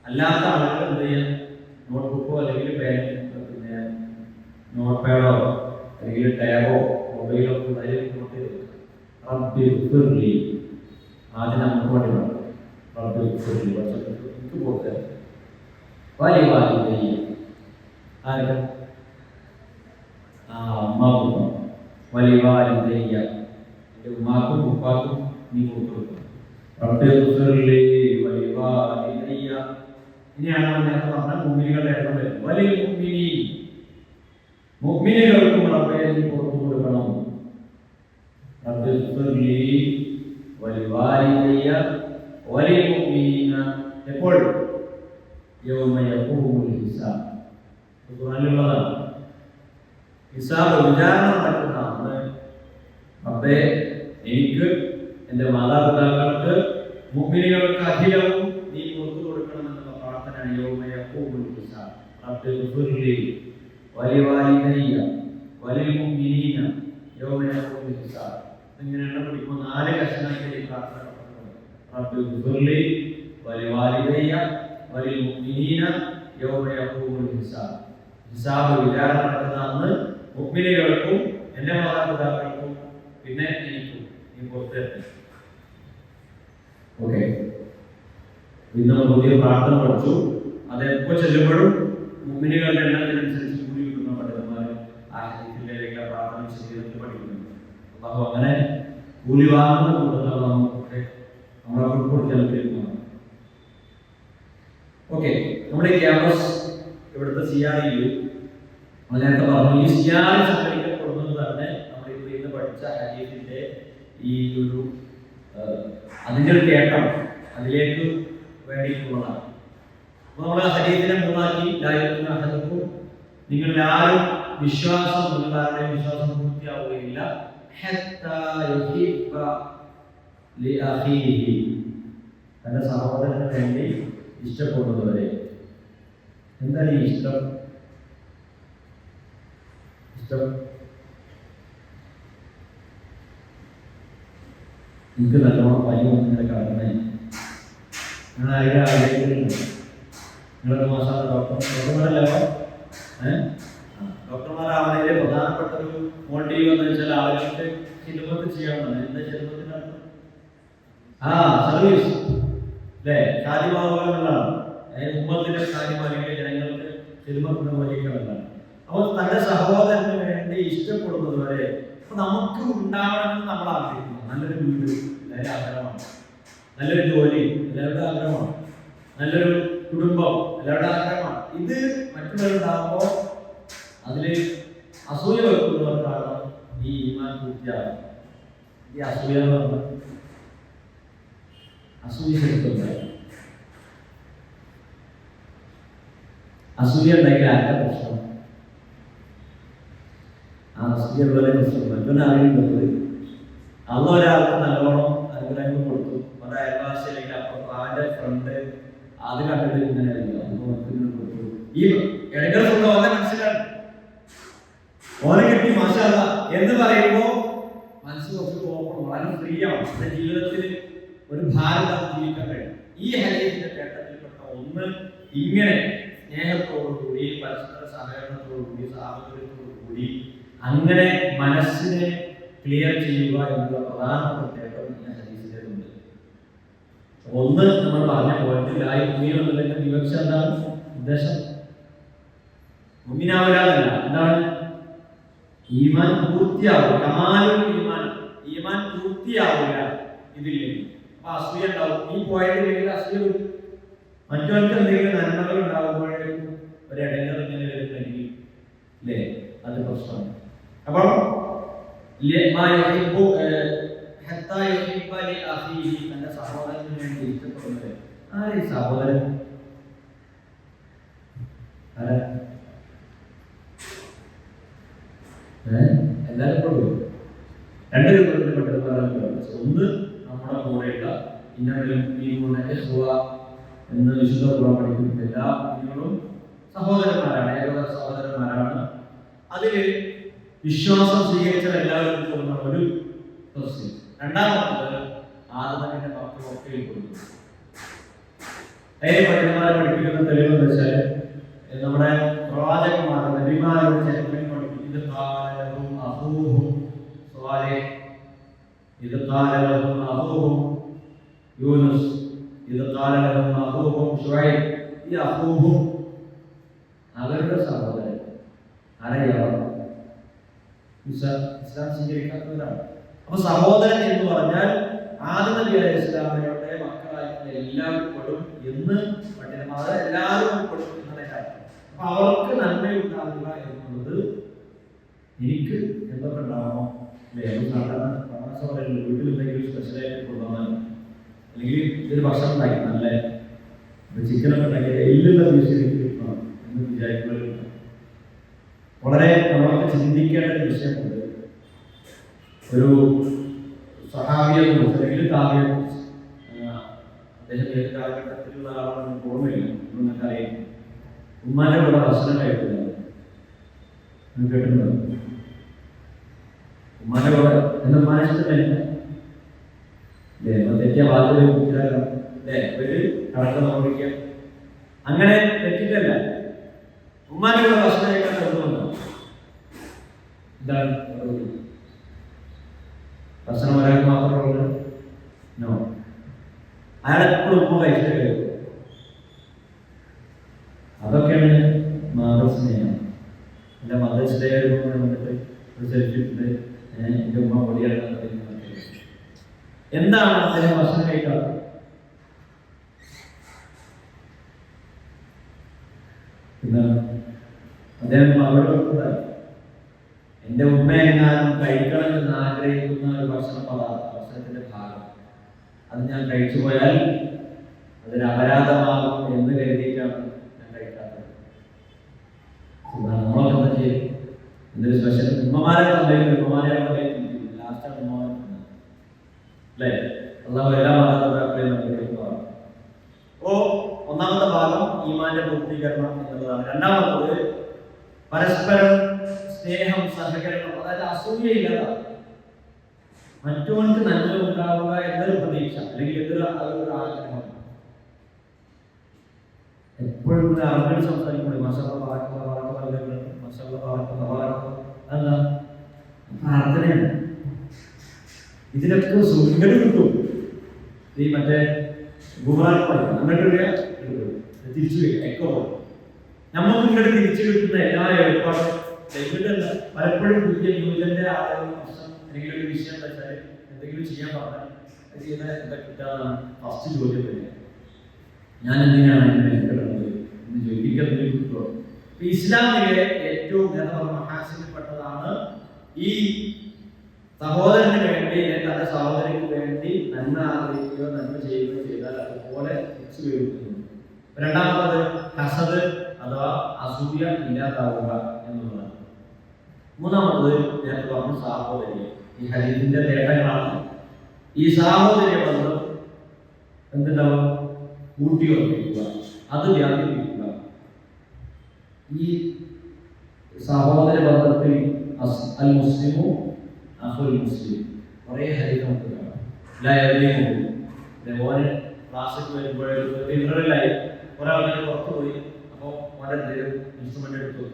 അല്ലാത്ത ആളുകൾ എന്ത് ചെയ്യാം? നോട്ട്ബുക്കോ അല്ലെങ്കിൽ പിന്നെ നോട്ട് പാഡോ അല്ലെങ്കിൽ ടാബോ മൊബൈലോ നോട്ട് ചെയ്ത് റബ്ബി ഫിർലി. ആദ്യം നമുക്ക് വേണ്ടി വേണം. റബ്ബി ഫിർലി എനിക്ക് കൊടുത്തത് വലിയ ആരും അമ്മ കൊടുക്കണം. വലിയ എൻ്റെ ഉമ്മാക്കും ഉപ്പാക്കും നീ കൊടുത്തു. ഇനിയാണ് നേരത്തെ പറഞ്ഞ മുഅ്മിനീകളുടെ എണ്ണം വരുന്നത്. വലിയ മുഅ്മിനീകൾക്കും റബ്ബേ നീ പുറത്തു കൊടുക്കണം. എപ്പോൾ? ഖുർആനിലുള്ളതാണ്. ഹിസാബ് വിചാരണ നടക്കുന്ന അന്ന് റബ്ബേ എനിക്ക്, എൻ്റെ മാതാപിതാക്കൾക്ക്, മുഅ്മിനീകൾക്ക് അഖിലവും നീ പുറത്തു കൊടുക്കണമെന്നുള്ള പ്രാർത്ഥനയാണ് യൗമ യഖൂമുൽ ഹിസാബ്. റബ്ബി ഗ്ഫിർലി വലിവാലിദയ്യ വലിൽമുഅ്മിനീന യൗമ യഖൂമുൽ ഹിസാബ്. ഇങ്ങനെ എണ്ണം പിടിക്കുമ്പോൾ 4 കഷണങ്ങളിൽ ഈ പ്രാർത്ഥന നടത്തുന്നത്. റബ്ബി ഗ്ഫിർലി വലിവാലിദയ്യ വലിൽമുഅ്മിനീന യൗമ യഖൂമുൽ ഹിസാബ്. ഹിസാബ് വിചാരണ നടക്കുന്ന അന്ന് മുഅ്മിനീകൾക്കും എന്റെ മാതാപിതാക്കൾക്കും പിന്നെ എനിക്കും നീ പുറത്ത്. ഓക്കെ, ഇന്ന് നമ്മൾ പുതിയ പ്രാർത്ഥന പഠിച്ചു. അത് എപ്പോൾ ചെല്ലുമ്പോഴും മുഅ്മിനീങ്ങളുടെ എണ്ണത്തിനനുസരിച്ച് കൂലി കിട്ടുന്ന പണ്ഡിതന്മാർ ആ ഹദീസിലെ പ്രാർത്ഥന ശരീരത്തിൽ പഠിക്കുന്നുണ്ട്. അള്ളാഹു അങ്ങനെ കൂലി വാങ്ങുന്ന കൂടുതൽ നമുക്കൊക്കെ നമ്മളെ ഉൾപ്പെടുത്തിയാൽ കേൾക്കുന്നതാണ്. ഓക്കെ, നമ്മുടെ ഈ ക്യാമ്പസ് ഇവിടുത്തെ സിയാറിയിൽ നേരത്തെ പറഞ്ഞു, ഈ സിയാറി സംഘടിക്കപ്പെടുന്നത് തന്നെ നമ്മൾ ഇപ്പോൾ ഇന്ന് പഠിച്ച ഹദീസിന്റെ ഈ ഒരു അതിൻ്റെ ഒരു കേട്ടം അതിലേക്ക് വേണ്ടിയിട്ടുള്ളതാണ്. അപ്പോൾ നമ്മൾ ഹദീസിനെ മൂന്നാക്കി ലായക്കും നിങ്ങളുടെ ആരും വിശ്വാസം, നിങ്ങളുടെ ആരുടെയും വിശ്വാസം പൂർത്തിയാവുകയില്ല തന്റെ സഹോദരന് വേണ്ടി ഇഷ്ടപ്പെടുന്നവരെ. എന്താണ് ഈ ഇഷ്ടം? ഇഷ്ടം എനിക്ക് നല്ലോണം പനി വന്നതിന്റെ കാരണമേ നിങ്ങൾ നിങ്ങളൊക്കെ മാസം ഡോക്ടർമാരല്ലോ. ഡോക്ടർമാരാവുന്നതിലെ പ്രധാനപ്പെട്ട ഒരു മോട്ടീവ് എന്ന് വെച്ചാൽ ആളുകൾക്ക് ഹിദ്മത്ത് ചെയ്യണമെന്നാണ്. എന്താ ഹിദ്മത്തിന്റെ അർത്ഥം? സർവീസ് അല്ലേ, കാര്യമാവുകയെന്നുള്ളതാണ്. ഉമ്മത്തിന്റെ കാര്യം അല്ലെങ്കിൽ ജനങ്ങൾക്ക് ഹിദ്മത്ത് നിർവഹിക്കണമെന്നാണ്. അപ്പോൾ തന്റെ സഹോദരന് വേണ്ടി ഇഷ്ടപ്പെടുന്നത് വരെ നമുക്ക് ഉണ്ടാവണമെന്ന് നമ്മൾ ആഗ്രഹിക്കുന്നു. നല്ലൊരു വീട് എല്ലാവരും ആഗ്രഹമാണ്, നല്ലൊരു ജോലി എല്ലാവരുടെ ആഗ്രഹമാണ്, നല്ലൊരു കുടുംബം എല്ലാവരുടെ ആഗ്രഹമാണ്. ഇത് മറ്റുള്ളവരുണ്ടാകുമ്പോൾ അതില് അസൂയ വെക്കുന്നവർക്കാണ് ഈ ഈമാൻ പൂർത്തിയാകുന്നത്. ഈ അസൂയ എന്ന് പറഞ്ഞാൽ അസൂയ അസൂയ ഉണ്ടെങ്കിൽ ആരുടെ പ്രശ്നം? ആ അസൂയ ഉള്ളവരെ പ്രശ്നം. മറ്റൊന്ന് അറിയുന്നത് അന്ന് ഒരാൾക്ക് നല്ലോണം അനുഗ്രഹങ്ങൾ കൊടുത്തു, അവരുടെ അയൽവാസി അല്ലെങ്കിൽ അപ്പുറത്ത് അവന്റെ ഫ്രണ്ട് അത് കണ്ടിട്ട് ഇങ്ങനെ കൊടുത്തു. ഈ ഇടയ്ക്കുള്ള ഓനെ മനസ്സിലാണ്, ഓനെ കിട്ടി മാഷാഅല്ലാ എന്ന് പറയുമ്പോ മനസ്സ് കുറച്ച് ഓപ്പൺ, വളരെ ഫ്രീ ആണ്. നമ്മുടെ ജീവിതത്തിൽ ഒരു ഭാരതം ജീവിക്കാൻ കഴിയും. ഈ ഹദീസിന്റെ കേട്ടത്തിൽപ്പെട്ട ഒന്ന് ഇങ്ങനെ സ്നേഹത്തോടുകൂടി പരസ്പര സഹകരണത്തോടുകൂടി സാഹചര്യത്തോടുകൂടി അങ്ങനെ മനസ്സിനെ ക്ലിയർ ചെയ്യുക എന്നുള്ള പ്രധാന പ്രത്യേകത ഈ ഹദീസിലുണ്ട്. ഒന്ന് നമ്മൾ പറഞ്ഞ പോയിന്റ് എന്നുള്ളതിന്റെ വിവക്ഷ എന്താണ്? ഉദ്ദേശം മുഅ്മിനാവലാന്നല്ല, എന്താണ്? ഈമാൻ പൂർത്തിയാവുക. കമാലുൽ ഈമാൻ, ഈമാൻ പൂർത്തിയാവുക ഇതില്ലെങ്കിൽ. അപ്പൊ അസൂയ ഉണ്ടാവും. ഈ പോയിന്റിൽ അസൂയ വരും. മറ്റവർക്ക് എന്തെങ്കിലും നന്മകൾ ഉണ്ടാകുമ്പോഴേക്കും ഒരു ഇടങ്ങൾ ഇങ്ങനെ വരുന്നെങ്കിൽ അല്ലേ, അത് പ്രശ്നമാണ്. അപ്പോൾ തന്റെ സഹോദരന് വേണ്ടി ഇഷ്ടപ്പെടുന്നത് ആരെ? സഹോദരൻ എല്ലാവരും പെടും. രണ്ട് രൂപത്തിൽപ്പെട്ട ഒന്ന് നമ്മുടെ കൂടെയുള്ള എന്ന് വിശുദ്ധ ഖുർആൻ പഠിക്കുന്ന എല്ലാ കുട്ടികളും സഹോദരന്മാരാണ്, ഏകോദര സഹോദരന്മാരാണ്. അതില് വിശ്വാസം സ്വീകരിച്ച എല്ലാവർക്കും കൊടുക്കുന്ന ഒരു തഫ്സീർ. രണ്ടാമത്തത് ആദമിന്റെ മക്കളൊക്കെ കൊടുക്കും. അതിനെ പണ്ഡിതന്മാരെ പഠിപ്പിക്കുന്ന തെളിവെന്ന് വെച്ചാൽ നമ്മുടെ പ്രവാചകന്മാരുടെ നബിമാരുടെ ചരിത്രം പഠിപ്പിക്കുന്നത് യൂനുസ്, ഈ അഹൂഹും അവരുടെ സഹോദരൻ അറിയാം ഇസ്ലാം സ്വീകരിക്കാത്തവരാണ്. അപ്പൊ സഹോദരൻ എന്ന് പറഞ്ഞാൽ ആദം നബി അലൈഹി ഇസ്ലാമിയുടെ മക്കളായിട്ടുള്ള എല്ലാവരും പെടും എന്ന് പണ്ഡിതന്മാർ എല്ലാവരും പെടും എന്നുള്ള കാര്യം. അപ്പൊ അവർക്ക് നന്മയുണ്ടാവുക എന്നുള്ളത് എനിക്ക് എന്തൊക്കെ ഉണ്ടാവണോ അല്ലെ? സാധാരണ വീട്ടിൽ എന്തെങ്കിലും സ്പെഷ്യലായിട്ട് കൊണ്ടുവന്നാൽ അല്ലെങ്കിൽ ഇതൊരു ഭക്ഷണം ഉണ്ടാക്കി നല്ല ചിക്കനൊക്കെ ഉണ്ടാക്കി എല്ലുള്ള പീസ് കിട്ടണം എന്ന് വിചാരിക്കുന്നവരുണ്ട്. വളരെ നമ്മളൊക്കെ ചിന്തിക്കേണ്ട ഒരു വിഷയമുണ്ട്. ഒരു സഹാബിയെ കുറിച്ച് അല്ലെങ്കിൽ താബിയെ കുറിച്ച്, അദ്ദേഹം ഏത് കാലഘട്ടത്തിലുള്ള ആളാണെന്ന് ഓർമ്മയില്ല, നിങ്ങൾക്ക് അറിയാം. ഉമ്മാന്റെ കൂടെ ഭക്ഷണം കഴിക്കുന്നത് കേട്ടിട്ടുണ്ടോ? ഉമ്മാന്റെ കൂടെ എന്താ ഉമ്മാനെ ഇഷ്ടമല്ല തെറ്റിയ വാതിൽ ഒരു കണക്ക് നോക്കിക്കുക. അങ്ങനെ തെറ്റിട്ടല്ല, ഉമ്മാന്റെ കൂടെ ഭക്ഷണം കഴിക്കാൻ തുടങ്ങുന്നുണ്ടോ? എന്താണ് ഭക്ഷണം ഒരാൾക്ക് മാത്രമുള്ളത്? നോ. അയാൾ എപ്പോഴും ഉപ്പ് കഴിച്ചിട്ട് കഴിക്കും. അതൊക്കെയാണ് മാതൃസ്നേഹം. എൻ്റെ മദേഴ്സ് ഡേ വന്നിട്ട് ഒരു സെൽഫി ഇട്ട് എൻ്റെ ഉമ്മ പൊടിയാണ് എന്താണ് അദ്ദേഹം ഭക്ഷണം കഴിക്കാറ്? എന്താണ് അദ്ദേഹം മറുപടി കൊടുക്കുന്നത്? എൻ്റെ ഉമ്മ എങ്ങാനും കഴിക്കണം എന്ന് ആഗ്രഹിക്കുന്ന ഒരു ഭക്ഷണത്തിന്റെ ഭാഗം അത് ഞാൻ കഴിച്ചു പോയാൽ അതൊരു അപരാധമാകും എന്ന് കരുതിയിട്ടാണ് ഞാൻ കഴിക്കാത്തത്. നമ്മളൊക്കെ എന്താ ചെയ്യും? എന്തൊരു സ്പെഷ്യൽ ഉമ്മമാരെ ഉമ്മമാരെ ലാസ്റ്റ് ഉമ്മമാരെ അല്ലേ? അള്ളാഹു എല്ലാ മാതാപിതാക്കളെയും നമുക്ക്. ഓ ഒന്നാമത്തെ ഭാഗം ഈമാന്റെ പൂർത്തീകരണം എന്നുള്ളതാണ്. രണ്ടാമത്തത് പരസ്പരം സ്നേഹം, സഹകരണം, അതായത് അസൂയയില്ലാതെ മറ്റവർക്ക് നന്മ ഉണ്ടാവുക എന്നൊരു പ്രതീക്ഷ അല്ലെങ്കിൽ എന്തൊരു ആഗ്രഹം. എപ്പോഴും അറബികൾ സംസാരിക്കുമ്പോൾ എന്താ പ്രാർത്ഥനയാണ്. ഇതിനൊക്കെ സുഖം കിട്ടും. ഈ മറ്റേ അങ്ങോട്ട് തിരിച്ചു എക്കോ നമുക്ക് ഇങ്ങോട്ട് തിരിച്ചു കിട്ടുന്ന എല്ലാ ഏർപ്പാടും പലപ്പോഴും പുതിയ ന്യൂജന്റെ ആളുകൾ പ്രശ്നം അല്ലെങ്കിൽ ഒരു വിഷയം വെച്ചാൽ എന്തെങ്കിലും ചെയ്യാൻ പറഞ്ഞാൽ അത് ചെയ്യുന്ന എന്താ കിട്ടാന്നാണ് ഫസ്റ്റ് ചോദ്യം വരിക. ഞാൻ എന്തിനാണ് എന്നെ കിട്ടുന്നത് എന്ന് ചോദിക്കുന്നത് കിട്ടുമോ? ഇസ്ലാമിലെ ഏറ്റവും മഹാസിൽപ്പെട്ടതാണ് ഈ സഹോദരന് വേണ്ടി തന്റെ സഹോദരിക്ക് വേണ്ടി നന്മ ആഗ്രഹിക്കുകയോ നന്മ ചെയ്യുകയോ ചെയ്താൽ അതുപോലെ തിരിച്ചു വീഴുന്നു. രണ്ടാമത് ഹസദ് അഥവാ അസൂയ ഇല്ലാതാവുക എന്നുള്ളതാണ്. മൂന്നാമത് ഞാൻ പറഞ്ഞു സാഹോദര്യം. ഈ ഹദീസിന്റെ നേട്ടങ്ങളാണ്. ഈ സാഹോദര്യ ബന്ധം എന്തുണ്ടാവും? ഊട്ടിയുറപ്പിക്കുക, അത് വ്യാപിപ്പിക്കുക. ഈ സഹോദര ബന്ധത്തിൽ അൽ മുസ്ലിമു അഖുൽ മുസ്ലിം കുറേ ഹദീസ് നമുക്ക് കാണാം. ഓനെ ക്ലാസ്സിൽ വരുമ്പോഴായി ഒരാളെ പുറത്തു പോയി അപ്പോൾ ഓനെ എന്തെങ്കിലും ഇൻസ്ട്രുമെന്റ് എടുത്തു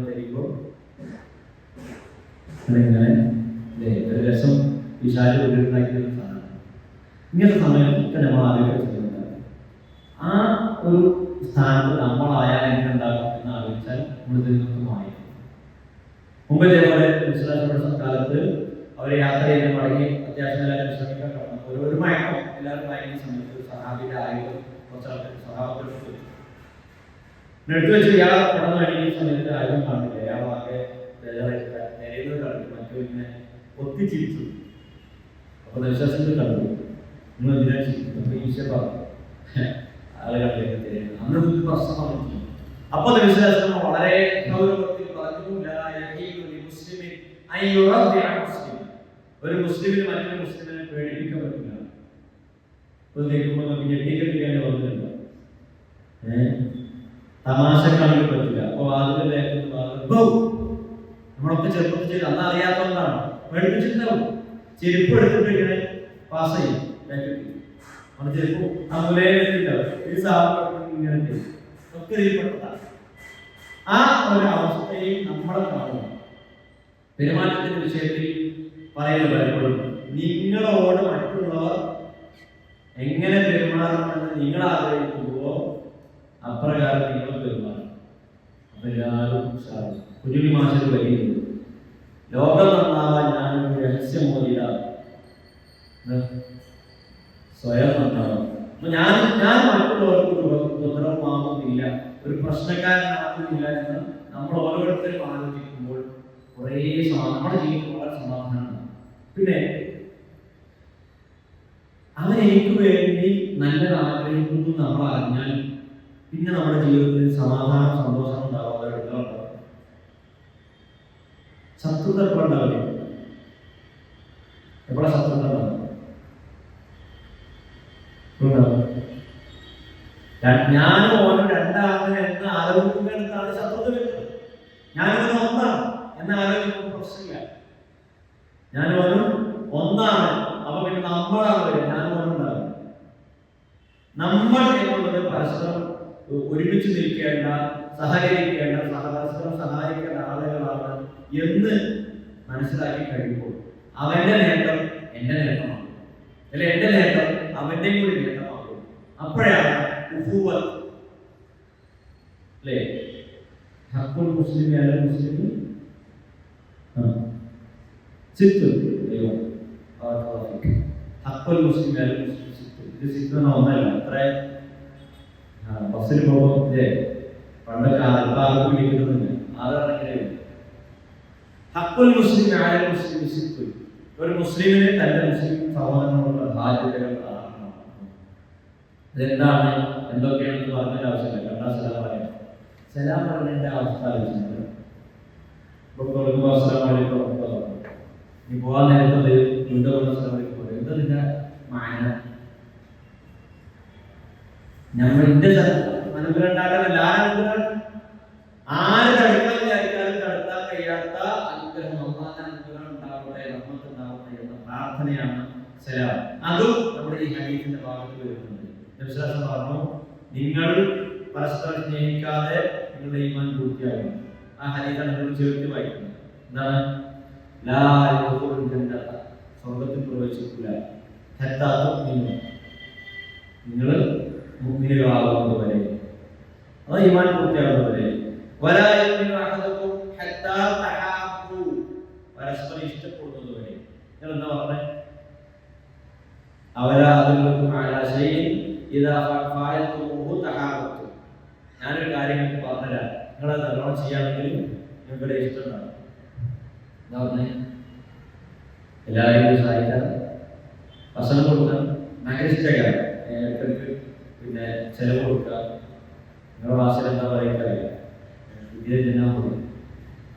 തരുമ്പോൾ ഒരു രസം വിശാല ഉണ്ടാക്കിയ സാധനം. ഇങ്ങനത്തെ സമയത്തൊക്കെ നമ്മൾ ആലോചിച്ചിട്ടുണ്ട് ആ ഒരു സ്ഥാനത്ത് നമ്മളായാൽ എങ്ങനെ ഉണ്ടാകും എന്ന് ആലോചിച്ചാൽ നമ്മൾ ദീർഘമായി. മുമ്പ് ഇതേപോലെ കാലത്ത് അവരെ യാത്ര ചെയ്ത് മടങ്ങി അത്യാവശ്യം എല്ലാവരും ശ്രമിക്കാൻ കടന്നു. ഒരു മയക്കം എല്ലാവരും മയക്കുന്ന സമയത്ത് സഹാബിയുടെ ആയുധം കുറച്ച് ആൾക്കാർ സഹാബത്തെടുത്ത് എടുത്തു വെച്ച് ഇയാൾ കടന്നു കഴിയുന്ന സമയത്ത് ആരും കാണില്ല. അയാൾ ആകെ നിരയുന്നത് കണ്ടു, മറ്റൊരിങ്ങനെ ഒത്തിച്ചിരിച്ചു. അപ്പൊ വിശ്വാസത്തിൽ കണ്ടു നിങ്ങൾ എന്തിനാ ചിരിക്കുന്നു? ഈശ്വര ആളുകളിലേക്ക് തിരയുന്നത് അന്ന് ഒരു പ്രശ്നം വന്നിട്ടില്ല. അപ്പൊ വിശ്വാസം വളരെ ഗൗരവത്തിൽ പറഞ്ഞു, ഒരു മുസ്ലിമിന് മറ്റൊരു മുസ്ലിമിനെ പേടിപ്പിക്കാൻ പറ്റില്ല. ഞെട്ടിക്കെട്ടിക്കാണ്ട് വന്നിട്ടുണ്ട്. തമാശ കാണിക്കാൻ പറ്റില്ല. അപ്പൊ വാതിലെ നമ്മളൊക്കെ ചെറുപ്പത്തിൽ ചെയ്ത് അന്ന് അറിയാത്തതുകൊണ്ടാണ് പേടിപ്പിച്ചിട്ടുണ്ടാവും. ചെരുപ്പ് എടുത്തിട്ട് ഇങ്ങനെ പാസ് ചെയ്യും. നമ്മുടെ ചെരുപ്പ് അങ്ങനെ ഈ സാധനം ഇങ്ങനെ ഒക്കെ ഇതിൽപ്പെട്ടതാണ്. ആ ഒരു അവസ്ഥയിൽ നമ്മളെ കാണുന്നു. പെരുമാറ്റത്തിന്റെ വിഷയത്തിൽ പറയുന്നത് പലപ്പോഴും നിങ്ങളോട് മറ്റുള്ളവർ എങ്ങനെ പെരുമാറണമെന്ന് നിങ്ങൾ ആഗ്രഹിക്കുമ്പോൾ അപ്രകാരം നിങ്ങൾ പെരുമാറും. അപ്പൊ എല്ലാവരും കുരുവി മാഷൊരു വരിയുണ്ട്, ലോകം നന്നാവാൻ ഞാനൊരു രഹസ്യമോദിയ സ്വയം നന്നാവും. അപ്പൊ ഞാൻ മറ്റുള്ളവർക്ക് ഉപദ്രവമാകുന്നില്ല, ഒരു പ്രശ്നക്കാരനാകുന്നില്ല എന്ന് നമ്മൾ ഓരോരുത്തരും ആലോചിക്കുമ്പോൾ കുറേ നമ്മുടെ ജീവിതത്തിൽ വളരെ സമാധാനമാണ്. പിന്നെ അവൻ എനിക്ക് വേണ്ടി നല്ലത് ആഗ്രഹിക്കുന്നു നമ്മൾ അറിഞ്ഞാൽ പിന്നെ നമ്മുടെ ജീവിതത്തിൽ സമാധാനം, സന്തോഷം ഉണ്ടാവാതെ എടുക്കാറുണ്ട്. ശത്രുത എപ്പോൾ ഉണ്ടാവില്ല? എപ്പോഴാ ശത്രുത ഉണ്ടാവും? ഞാനും ഓരോ രണ്ടാണ് എന്ന് ആലോചിക്കുന്നിടത്താണ് ശത്രുത വരുന്നത്. ഞാനിങ്ങനെ ഒന്നാണ് എന്ന് ആലോചിക്കുമ്പോൾ പ്രശ്നമില്ല. ഞാൻ ഓരോ ഒന്നാണ്. അപ്പൊ പിന്നെ നമ്മളാണ് വരിക. ഞാനും ഓരോണ്ടാകും. നമ്മൾ എന്നുള്ളത് പരസ്പരം ഒരുമിച്ച് നിൽക്കേണ്ട, സഹകരിക്കേണ്ട, പരസ്പരം സഹായിക്കേണ്ട ആളുകളാണ് എന്ന് മനസ്സിലാക്കി കഴിയുമ്പോൾ അവന്റെ നേട്ടം എന്റെ നേട്ടമാകും, അല്ലെ എന്റെ നേട്ടം അവന്റെ കൂടി നേട്ടമാകും. അപ്പോഴാണ് ഉഖുവത്ത്, അല്ലേ? ഹഖുൽ മുസ്ലിമി അലൽ മുസ്ലിമി സിത്ത്, ഹഖുൽ മുസ്ലിമി അലൽ മുസ്ലിമി സിത്ത്. ഇത് സിത്ത് എന്ന ഒന്നല്ല, അത്ര ബസ്സിൽ പോകുമ്പോൾ പണ്ടൊക്കെ ആൾക്കാർക്ക് വിളിക്കുന്നില്ല, ആരാണെങ്കിലും ഹഖുൽ മുസ്ലിമി അലൽ മുസ്ലിമി സിത്ത്. ഒരു മുസ്ലിമിനെ തന്റെ മുസ്ലിം സഹോദരനോടുള്ള ബാധ്യതകൾ ആകണം. അതെന്താണ്, എന്തൊക്കെയാണെന്ന് പറഞ്ഞതിന്റെ ആവശ്യമില്ല. കണ്ടാ സലാം പറയാം, സലാം പറഞ്ഞതിന്റെ അവസ്ഥ ആലോചിക്കുന്നത് നീ പോകാൻ നേരത്തത് എന്താ നിന്റെ മാന നമ്മളിന്റെ അനുഗ്രഹം ഉണ്ടാക്കാനല്ല, ആര് തടുക്കാൻ വിചാരിച്ചാലും തടുത്താൻ കഴിയാത്ത അനുഗ്രഹം, അനുഗ്രഹം ഉണ്ടാവട്ടെ, റഹ്മത്ത് ഉണ്ടാവട്ടെ എന്ന പ്രാർത്ഥനയാണ് സലാം. അതും നമ്മുടെ ഈ ഹദീസിന്റെ ഭാഗത്ത് വരുന്നുണ്ട്. വിശ്വാസം പറഞ്ഞു, നിങ്ങൾ പരസ്പരം സ്നേഹിക്കാതെ നിങ്ങളുടെ ഈമാൻ പൂർത്തിയാകും. ആ ഹദീസാണ് നിങ്ങൾ ചേർത്ത് വായിക്കുന്നത്. എന്താണ്? ലാ യദ്ഖുലുൽ ജന്നത, സ്വർഗ്ഗത്തിൽ പ്രവേശിക്കില്ല, ഹത്താ തുഅ്മിനു, നിങ്ങൾ മുഅ്മിനുകളാകുന്നത് വരെ, അത് ഈമാൻ പൂർത്തിയാകുന്നത് വരെ. വലാ യുഅ്മിനു അഹദുക്കും ഹത്താ തഹാബ്ബു, പരസ്പരം ഇഷ്ടപ്പെടുന്നത് വരെ. നിങ്ങൾ എന്താ പറഞ്ഞത്? അവലാ അദുല്ലുക്കും അലാ ശൈഇൻ ഇദാ ഫഅൽതുമൂഹു തഹാബ്ബു. ഞാനൊരു കാര്യം പറഞ്ഞുതരാം, നിങ്ങളത് നല്ലോണം ചെയ്യുകയാണെങ്കിൽ നിങ്ങളുടെ ഇഷ്ടം ഉണ്ടാകും. എന്താ പറഞ്ഞേ? എല്ലാവരെയും സഹായിക്കാൻ, ഭക്ഷണം കൊടുക്കാൻ, ഭയങ്കര ഇഷ്ടമാണ്. ഇടയ്ക്കിടയ്ക്ക് പിന്നെ ചെലവ് കൊടുക്കുക, നിങ്ങളുടെ ഭാഷയിൽ എന്താ പറയുക, ഇതിനെ തിന്നാൻ പോകും.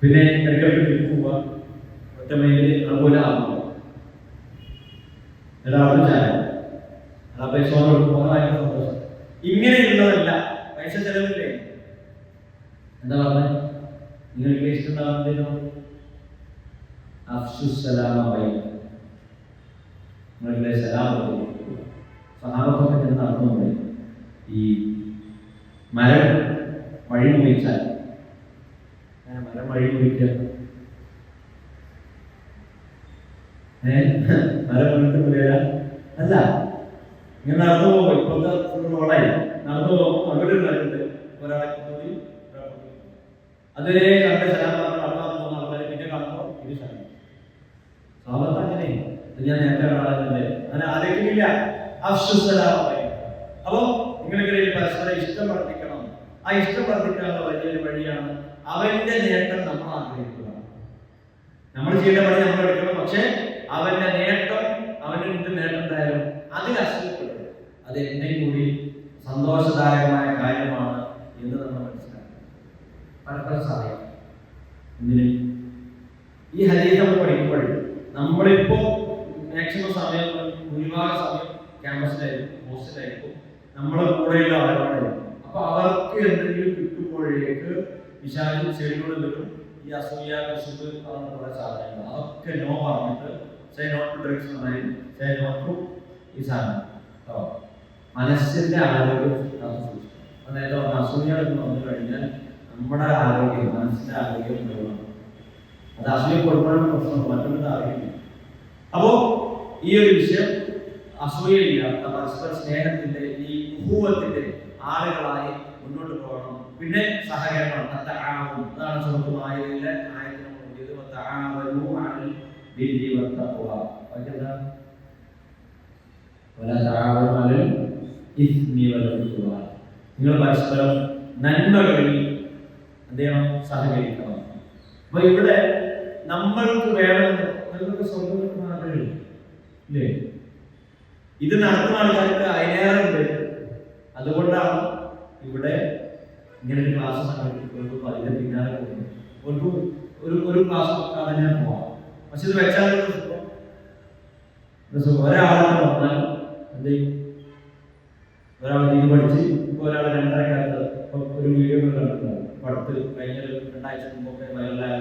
പിന്നെ ഇടയ്ക്കിടയ്ക്ക് ട്രിപ്പ് പോവുക, ഒറ്റ മൈൻഡിൽ അതുപോലെ ആകുക, എല്ലാവർക്കും ചായ, ആ പൈസ കൊടുക്കുമ്പോൾ ഭയങ്കര സന്തോഷം. ഇങ്ങനെയുള്ളതല്ല, പൈസ ചെലവില്ലേ. എന്താ പറഞ്ഞത്? നിങ്ങൾക്ക് ഇഷ്ടമുണ്ടാകുന്നതിനോ നിങ്ങളുടെ സലാം സഹാബത്തൊക്കെ ചെന്ന് നടന്നുകൊണ്ട് ഈ മരം വഴി മുറിച്ചാൽ, മരം വഴി മുറിക്കുക, മരം വീണ്ടും വരിക അല്ല, ഇങ്ങനെ നടന്നു പോകുമ്പോൾ ഇപ്പോഴത്തെ ഫുൾ റോഡായി നടന്നു പോകുമ്പോൾ അവിടെ ഒരു മരമുണ്ട്, ഒരാളെ കൊണ്ടുപോയി അതുവരെ കണ്ട് സലാം പറഞ്ഞു അവിടെ പോകുന്ന ആൾക്കാരെ പിന്നെ കാണുമ്പോൾ ഇത് സലാം. സാധാരണ അങ്ങനെ ഞാൻ നേരത്തെ കാണാറുണ്ട്, അങ്ങനെ ആലോചിക്കില്ല. അപ്പോ നിങ്ങൾക്കിടയിൽ പരസ്പരം ഇഷ്ടം വർദ്ധിക്കണം. ആ ഇഷ്ടം വർദ്ധിക്കാനുള്ള വലിയൊരു വഴിയാണ് അവന്റെ നേട്ടം നമ്മൾ ആഗ്രഹിക്കുക. നമ്മൾ ചെയ്യേണ്ട പണി നമ്മൾ എടുക്കണം, പക്ഷെ അവന്റെ നേട്ടം, അവന്റെ എന്ത് നേട്ടം ഉണ്ടായാലും അതിൽ അസൂയപ്പെടും, അത് എന്നെ കൂടി സന്തോഷദായകമായ കാര്യമാണ് എന്ന് നമ്മൾ മനസ്സിലാക്കണം. പരസ്പരം സഹായിക്കും. എന്തിന്? ഈ ഹദീസ് നമ്മൾ പഠിക്കുമ്പോൾ നമ്മളിപ്പോ മാക്സിമം സമയം, ഒരുപാട് സമയം ക്യാമ്പസിലായിരിക്കും, ഹോസ്റ്റലായിരിക്കും, നമ്മളെ കൂടെയുള്ള ആളുകളായിരിക്കും. അപ്പൊ അവർക്ക് എന്തെങ്കിലും കിട്ടുമ്പോഴേക്ക് വിശാലും ചെടികളും വരും, ഈ അസൂയ കശുപ്പ് പറഞ്ഞ കുറെ സാധനങ്ങൾ, അതൊക്കെ നോ പറഞ്ഞിട്ട് സേ നോട്ട് ടു ഡ്രഗ്സ് എന്നായി, സേ നോട്ട് ടു ഈ സാധനം കേട്ടോ. മനസ്സിന്റെ ആരോഗ്യം അതായത് അസൂയ എന്ന് പറഞ്ഞു കഴിഞ്ഞാൽ നമ്മുടെ ആരോഗ്യം, മനസ്സിന്റെ ആരോഗ്യം ഉണ്ടാവണം. അത് അസൂയ കൊടുക്കാനുള്ള പ്രശ്നമാണ്, മറ്റുള്ള ആരോഗ്യം. അപ്പോ ഈ ഒരു വിഷയം അസൂയയില്ലാത്ത പരസ്പര സ്നേഹത്തിന്റെ ഈ ഉഖുവത്തിന്റെ ആളുകളായി മുന്നോട്ട് പോകണം. പിന്നെ സഹകരണം, അതാണ് സ്വന്തമായതിലെ ആയത്തിന് നിങ്ങൾ പരസ്പരം നന്മകളിൽ അദ്ദേഹം സഹകരിക്കണം. അപ്പൊ ഇവിടെ നമ്മൾക്ക് വേണമെന്ന് നിങ്ങൾക്ക് സ്വന്തം മാത്രമേ ഇല്ലേ, ഇത് നടത്തുന്ന ആൾക്കാർക്ക് അതിനേറെ ഉണ്ട്. അതുകൊണ്ടാണ് ഇവിടെ ഇങ്ങനെ ഒരു ക്ലാസ് സംഘടിപ്പിക്കുന്നത്. അതിന്റെ പിന്നാലെ പോകുന്നത് ഒരു ക്ലാസ് വെക്കാതെ തന്നെ പോവാം. പക്ഷെ ഇത് വെച്ചാൽ ഒരാളാണ് പറഞ്ഞാൽ എന്ത് ചെയ്യും? ഒരാൾ നീ പഠിച്ച് ഇപ്പൊ ഒരാൾ 2.5 ഒരു വീഡിയോ കണ്ടിട്ടുണ്ടാവും. പടുത്ത് കഴിഞ്ഞ 2 ആഴ്ച മുമ്പൊക്കെ വൈറലായ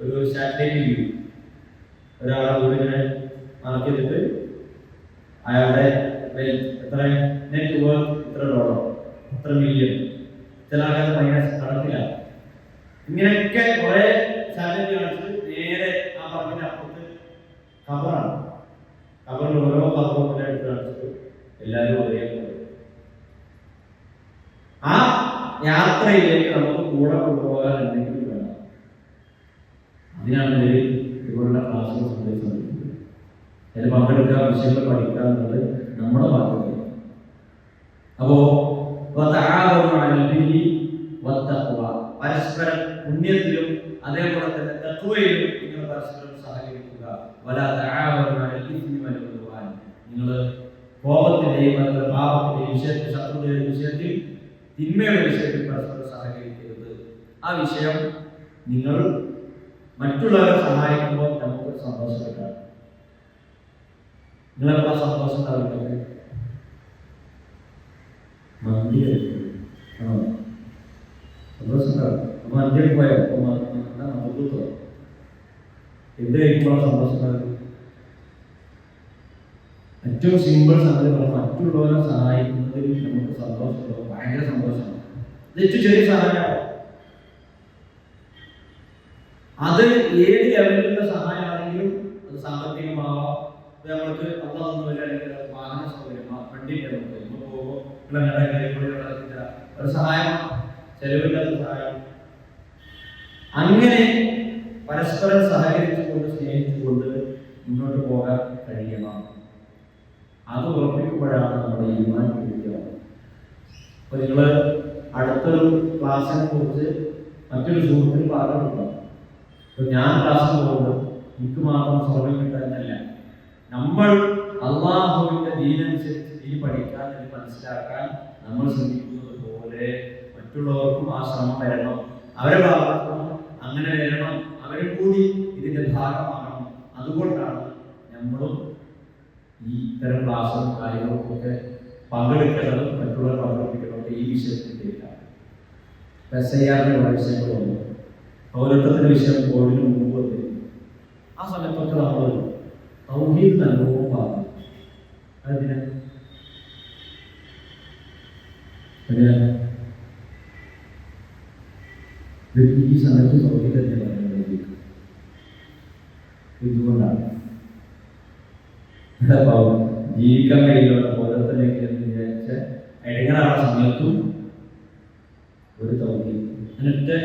ഒരു സാറ്റലൈറ്റ് വ്യൂ, ഒരാളെ വീടിങ്ങനെ മാർക്ക് ചെയ്തിട്ട് അയാളുടെ എത്ര നെറ്റ് വർക്ക് $1 $1 മില്യൺ, ചില ആൾക്കാർ മൈനസ് കണക്കില്ല. ഇങ്ങനെയൊക്കെ കുറെ ചാലഞ്ച് കാണിച്ച് നേരെ ആ പറമ്പിന്റെ അപ്പുറത്ത് ഖബറാണ്. ഖബറിൽ ഓരോ ഖബറിനെ എടുത്ത് കാണിച്ചിട്ട് എല്ലാവരും ഒരേപോലെ ആ യാത്രയിലേക്ക് നമുക്ക് കൂടെ കൊണ്ടുപോകാൻ എന്തെങ്കിലും വേണം. അതിനാണ് ഇവരുടെ ക്ലാസ്സുകൾ സന്ദേശം. അതിൽ പങ്കെടുക്കുക, വിഷയങ്ങൾ പഠിക്കുക എന്നുള്ളത് നമ്മുടെ ഭാഗത്ത്. അപ്പോ പരസ്പരം പുണ്യത്തിലും അതേപോലെ തന്നെ തഖ്വയിലും നിങ്ങൾ പരസ്പരം സഹകരിക്കുക. നിങ്ങൾ കോപത്തിന്റെയും അതുപോലെ പാപത്തിന്റെയും വിഷയത്തിൽ, ശത്രുതയുടെ വിഷയത്തിൽ, തിന്മയുടെ വിഷയത്തിൽ പരസ്പരം സഹകരിക്കരുത്. ആ വിഷയം നിങ്ങൾ മറ്റുള്ളവരെ സഹായിക്കുമ്പോൾ നമുക്ക് സന്തോഷം കിട്ടാം. നിങ്ങളെപ്പോ സന്തോഷം ഉണ്ടാവില്ല. മന്തി ആണോ സന്തോഷം ഉണ്ടാവും. അപ്പൊ മന്തിയിൽ പോയോ നമുക്ക് എന്ത് കഴിക്കുമ്പോഴാണ് സന്തോഷം ഉണ്ടാകുന്നത്? ഏറ്റവും സിമ്പിൾ സംഗതി പറഞ്ഞാൽ മറ്റുള്ളവരെ സഹായിക്കുന്നതിൽ നമുക്ക് സന്തോഷമുണ്ടാവും, ഭയങ്കര സന്തോഷമാണ്. ഇത് ഏറ്റവും ചെറിയ സഹായമാണ്. അത് ഏത് ലെവലിലുള്ള സഹായമാണെങ്കിലും അത് സാമ്പത്തികമാവാം, നമ്മൾക്ക് അള്ളാഹ് അല്ലെങ്കിൽ വാഹന സൗകര്യം, വണ്ടിയുടെ പോകുമ്പോൾ ഒരു സഹായം, ചെലവില്ലാത്ത സഹായം. അങ്ങനെ പരസ്പരം സഹകരിച്ചുകൊണ്ട് സ്നേഹിച്ചുകൊണ്ട് മുന്നോട്ട് പോകാൻ കഴിയണം. അത് ഉറപ്പിക്കുമ്പോഴാണ് നമ്മുടെ ഈമാൻ പൂർത്തിയാവുന്നത്. അപ്പൊ നിങ്ങൾ അടുത്തൊരു ക്ലാസ്സിനെ കുറിച്ച് മറ്റൊരു സുഹൃത്തിന് പറഞ്ഞിട്ടുണ്ടാവും. അപ്പൊ ഞാൻ ക്ലാസ്സിന് പോകുന്നത് എനിക്ക് മാത്രം സ്വർഗം കിട്ടാനല്ല, നമ്മൾ അള്ളാഹുവിന്റെ ദീനനുസരിച്ച് ദീൻ പഠിക്കാൻ, മനസ്സിലാക്കാൻ നമ്മൾ ശ്രമിക്കുന്നത് പോലെ മറ്റുള്ളവർക്കും ആ ശ്രമം വരണം, അവരെ ഭാഗത്തും അങ്ങനെ വരണം, അവരും കൂടി ഇതിന്റെ ഭാഗമാകണം. അതുകൊണ്ടാണ് നമ്മളും ഈ ഇത്തരം ക്ലാസ്സും കാര്യങ്ങൾക്കൊക്കെ പങ്കെടുക്കേണ്ടതും മറ്റുള്ളവർ പങ്കെടുപ്പിക്കുന്നതൊക്കെ ഈ വിഷയത്തിലേക്കാണ്. വിഷയങ്ങൾ വന്നു, പൗരത്വത്തിന്റെ വിഷയം കോവിഡിന് മുമ്പ് വന്നിരുന്നു. ആ സമയത്തൊക്കെ നമ്മൾ തൗഹീദ് അനുഭവം പറഞ്ഞു. അതിന് ഈ സമയത്ത് തൗഹീദ് തന്നെ പറയുന്നത് ഇതുകൊണ്ടാണ്. ജീവിക്കാൻ കഴിയുന്ന പൗരത്വത്തിലേക്ക് എന്ന് വിചാരിച്ച എടങ്ങാറായ സമയത്തും ഒരു തൗഹീദ് എന്നിട്ട്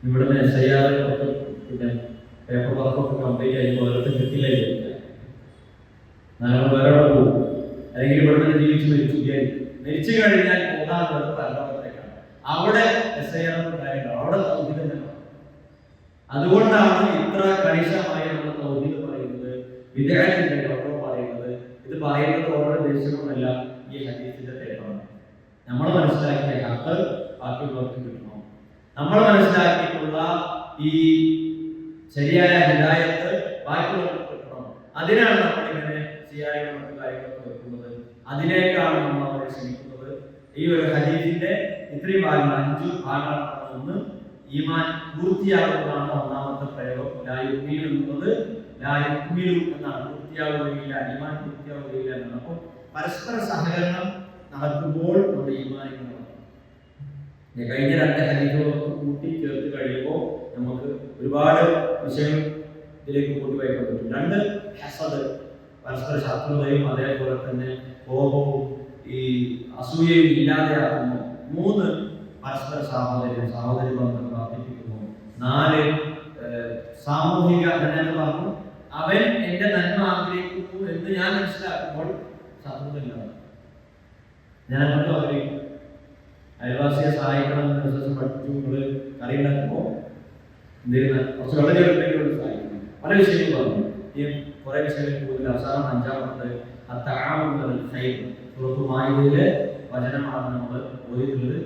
ഇവിടുന്ന് SIR പിന്നെ പേപ്പർ വർക്കൊക്കെ കംപ്ലീറ്റ് ആയി പൗരത്വം കിട്ടില്ല വിചാരിക്കുക. നമ്മൾ വേറെ പോകും, അല്ലെങ്കിൽ ഇവിടുന്ന് ജീവിച്ച് മരിച്ചു കഴിഞ്ഞാൽ പോകാനുള്ളത് പരലോകത്തേക്കാണ്. അവിടെ SIR കാര്യങ്ങൾ, അവിടെ തൗഹീദ് തന്നെ. അതുകൊണ്ടാണ് ഇത്ര കണിശമായി നമ്മൾ തൗഹീദ് പറയുന്നത്, വിദേഹത്തിന്റെ ഡോക്ടർ പറയുന്നത്. ഇത് പറയുന്നത് ഓരോ ദേശങ്ങളുമല്ല, ഈ ഹദീസിന്റെ തേടാണ്. നമ്മൾ മനസ്സിലാക്കിയ ഹക്ക് ബാക്കിയുള്ളവർക്ക് കിട്ടണം. നമ്മൾ മനസ്സിലാക്കിയിട്ടുള്ള ഈ ശരിയായ ഹിദായത്ത് ബാക്കിയുള്ളവർക്ക് കിട്ടണം. അതിനാണ് നമ്മളിങ്ങനെ സിയായികളും മറ്റു കാര്യങ്ങളൊക്കെ വെക്കുന്നത്. അതിലേക്കാണ് നമ്മൾ അവരെ ശ്രമിക്കുന്നത്. ഈ ഒരു ഹദീസിന്റെ ഇത്രയും ഭാഗങ്ങൾ, 5 ഭാഗങ്ങളാണ്. ഒന്ന്, ഈമാൻ പൂർത്തിയാകുന്നതാണ് ഒന്നാമത്തെ പ്രയോഗം. ലായുക്മിലു എന്നുള്ളത് ലായുക്മിലു എന്നാണ്, പൂർത്തിയാവുകയില്ല, ഈമാൻ പൂർത്തിയാവുകയില്ല എന്നാണ്. അപ്പോൾ പരസ്പര സഹകരണം നടക്കുമ്പോൾ നമ്മുടെ ഈമാൻ കഴിഞ്ഞ 2 ഹദീസുകളൊക്കെ കൂട്ടി ചേർത്ത് കഴിയുമ്പോൾ നമുക്ക് ഒരുപാട് വിഷയം ഇതിലേക്ക് കൊണ്ടുപോകാൻ പറ്റും. 2 ഹസദ്, പരസ്പര ശത്രുതയും അതേപോലെ തന്നെ കോപവും ഈ അസൂയയും ഇല്ലാതെയാക്കുന്നു. 3 പരസ്പര സഹോദര്യം, സഹോദരി ബന്ധം വർദ്ധിപ്പിക്കുന്നു. 4 സാമൂഹിക പറഞ്ഞു, അവൻ എന്റെ നന്മ ആഗ്രഹിക്കുന്നു എന്ന് ഞാൻ മനസ്സിലാക്കുമ്പോൾ ശത്രുത ഇല്ലാതെ ഞാൻ അങ്ങോട്ട് ആഗ്രഹിക്കും. അയൽവാസിയെ സഹായിക്കണം എന്ന വിശ്വാസം പഠിച്ചു. നിങ്ങൾ കറി ഉണ്ടാക്കുമ്പോൾ കുറച്ച് വെള്ളം ചേർത്തിട്ട് സഹായിക്കണം. പല വിഷയങ്ങളും പറഞ്ഞു. ഈ കുറെ വിഷയങ്ങൾ കൂടുതൽ അവസാനം 5ാമത്തെ സുഹൃത്തുമായതിലെ വചനമാണ് നമ്മൾ ഓതിയിട്ടുള്ളത്.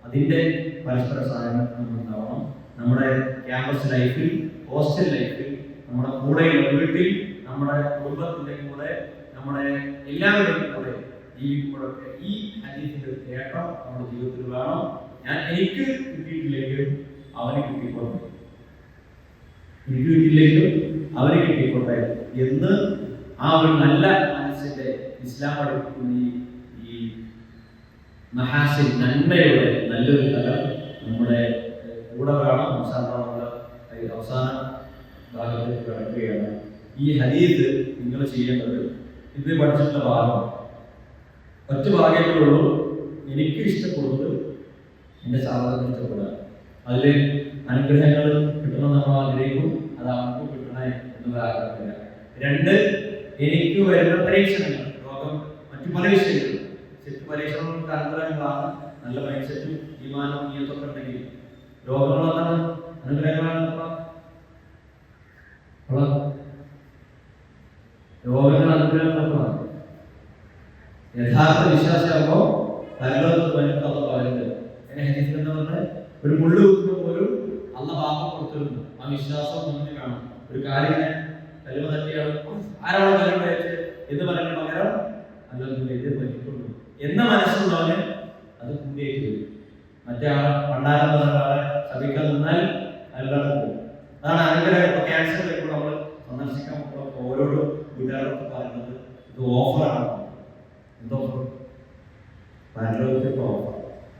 അതിന്റെ പരസ്പര സഹായം ഉണ്ടാവണം. നമ്മുടെ ക്യാമ്പസ് ലൈഫിൽ, ഹോസ്റ്റൽ ലൈഫിൽ, നമ്മുടെ കൂടെയുള്ള വീട്ടിൽ, നമ്മുടെ കുടുംബത്തിന്റെ കൂടെ, നമ്മുടെ എല്ലാവരുടെയും കൂടെ ജീവിക്കുമ്പോഴൊക്കെ ഈ ഹദീസിന്റെ തേട്ടം നമ്മുടെ ജീവിതത്തിൽ വേണം. എനിക്ക് കിട്ടിയിട്ടില്ലെങ്കിലും അവന് കിട്ടിക്കോട്ടെ, എനിക്ക് കിട്ടിയില്ലെങ്കിലും അവന് കിട്ടിക്കോട്ടെ എന്ന് ആ ഒരു നല്ല മനസ്സിന്റെ ഇസ്ലാം പഠിപ്പിക്കുന്ന ഈ മഹാസിൻ നന്മയുടെ നല്ലൊരു തലം നമ്മുടെ കൂടെ വേണം. അവസാന ഭാഗത്തേക്ക് കിടക്കുകയാണ്. ഈ ഹദീസ് നിങ്ങൾ ചെയ്യേണ്ടത്, ഇത് പഠിച്ചിട്ടുള്ള ഭാഗം ഒറ്റ ഭാഗങ്ങളുള്ളൂ. എനിക്ക് ഇഷ്ടപ്പെടുന്നത് എൻ്റെ സാധനം ഇഷ്ടപ്പെടുക, അതിൽ അനുഗ്രഹങ്ങൾ കിട്ടണം നമ്മൾ ആഗ്രഹിക്കും, അത് അവർക്കും കിട്ടണേ എന്നുള്ള ആഗ്രഹമില്ല. രണ്ട്, എനിക്ക് വരുന്ന പരീക്ഷണങ്ങൾ, രോഗം, മറ്റു പല വിഷയങ്ങളും, ശരിക്കും പരീക്ഷണങ്ങൾക്ക് അനുഗ്രഹങ്ങളാണ്. നല്ല മൈൻഡ് സെറ്റും ഈമാനും നീയത്തൊക്കെ ഉണ്ടെങ്കിൽ രോഗങ്ങളെന്താണ് അനുഗ്രഹങ്ങളാണ്. രോഗങ്ങൾ അനുഗ്രഹങ്ങളാണ്. യഥാർത്ഥ വിശ്വാസിയാകുമ്പോൾ ഒരു മുള്ളു കുത്തുമ്പോൾ പോലും അള്ള പാപം കൊടുത്തിരുന്നു. ആ വിശ്വാസം നമുക്ക് കാണാം. ഒരു കാര്യം കല്ലുമ തട്ടിയാണ് ആരോടെ കല്ലുമ വെച്ച് എന്ന് പറയുന്ന പകരം അല്ലെങ്കിൽ പറ്റിക്കൊണ്ടു എന്ന മനസ്സുള്ളവന് അത് കുണ്ടിയേക്ക് വരും. മറ്റേ ആളെ പണ്ടാരം പറഞ്ഞ ശപിക്കാൻ നിന്നാൽ അല്ലാതെ പോകും. അതാണ് അനുഗ്രഹം. ഇപ്പൊ ക്യാൻസർ വരുമ്പോൾ നമ്മൾ സന്ദർശിക്കാൻ ഓരോരോ വീട്ടുകാരൊക്കെ പറയുന്നത് ഇത് ഓഫറാണ്. എന്തോ പരലോകത്തെ ഓഫർ,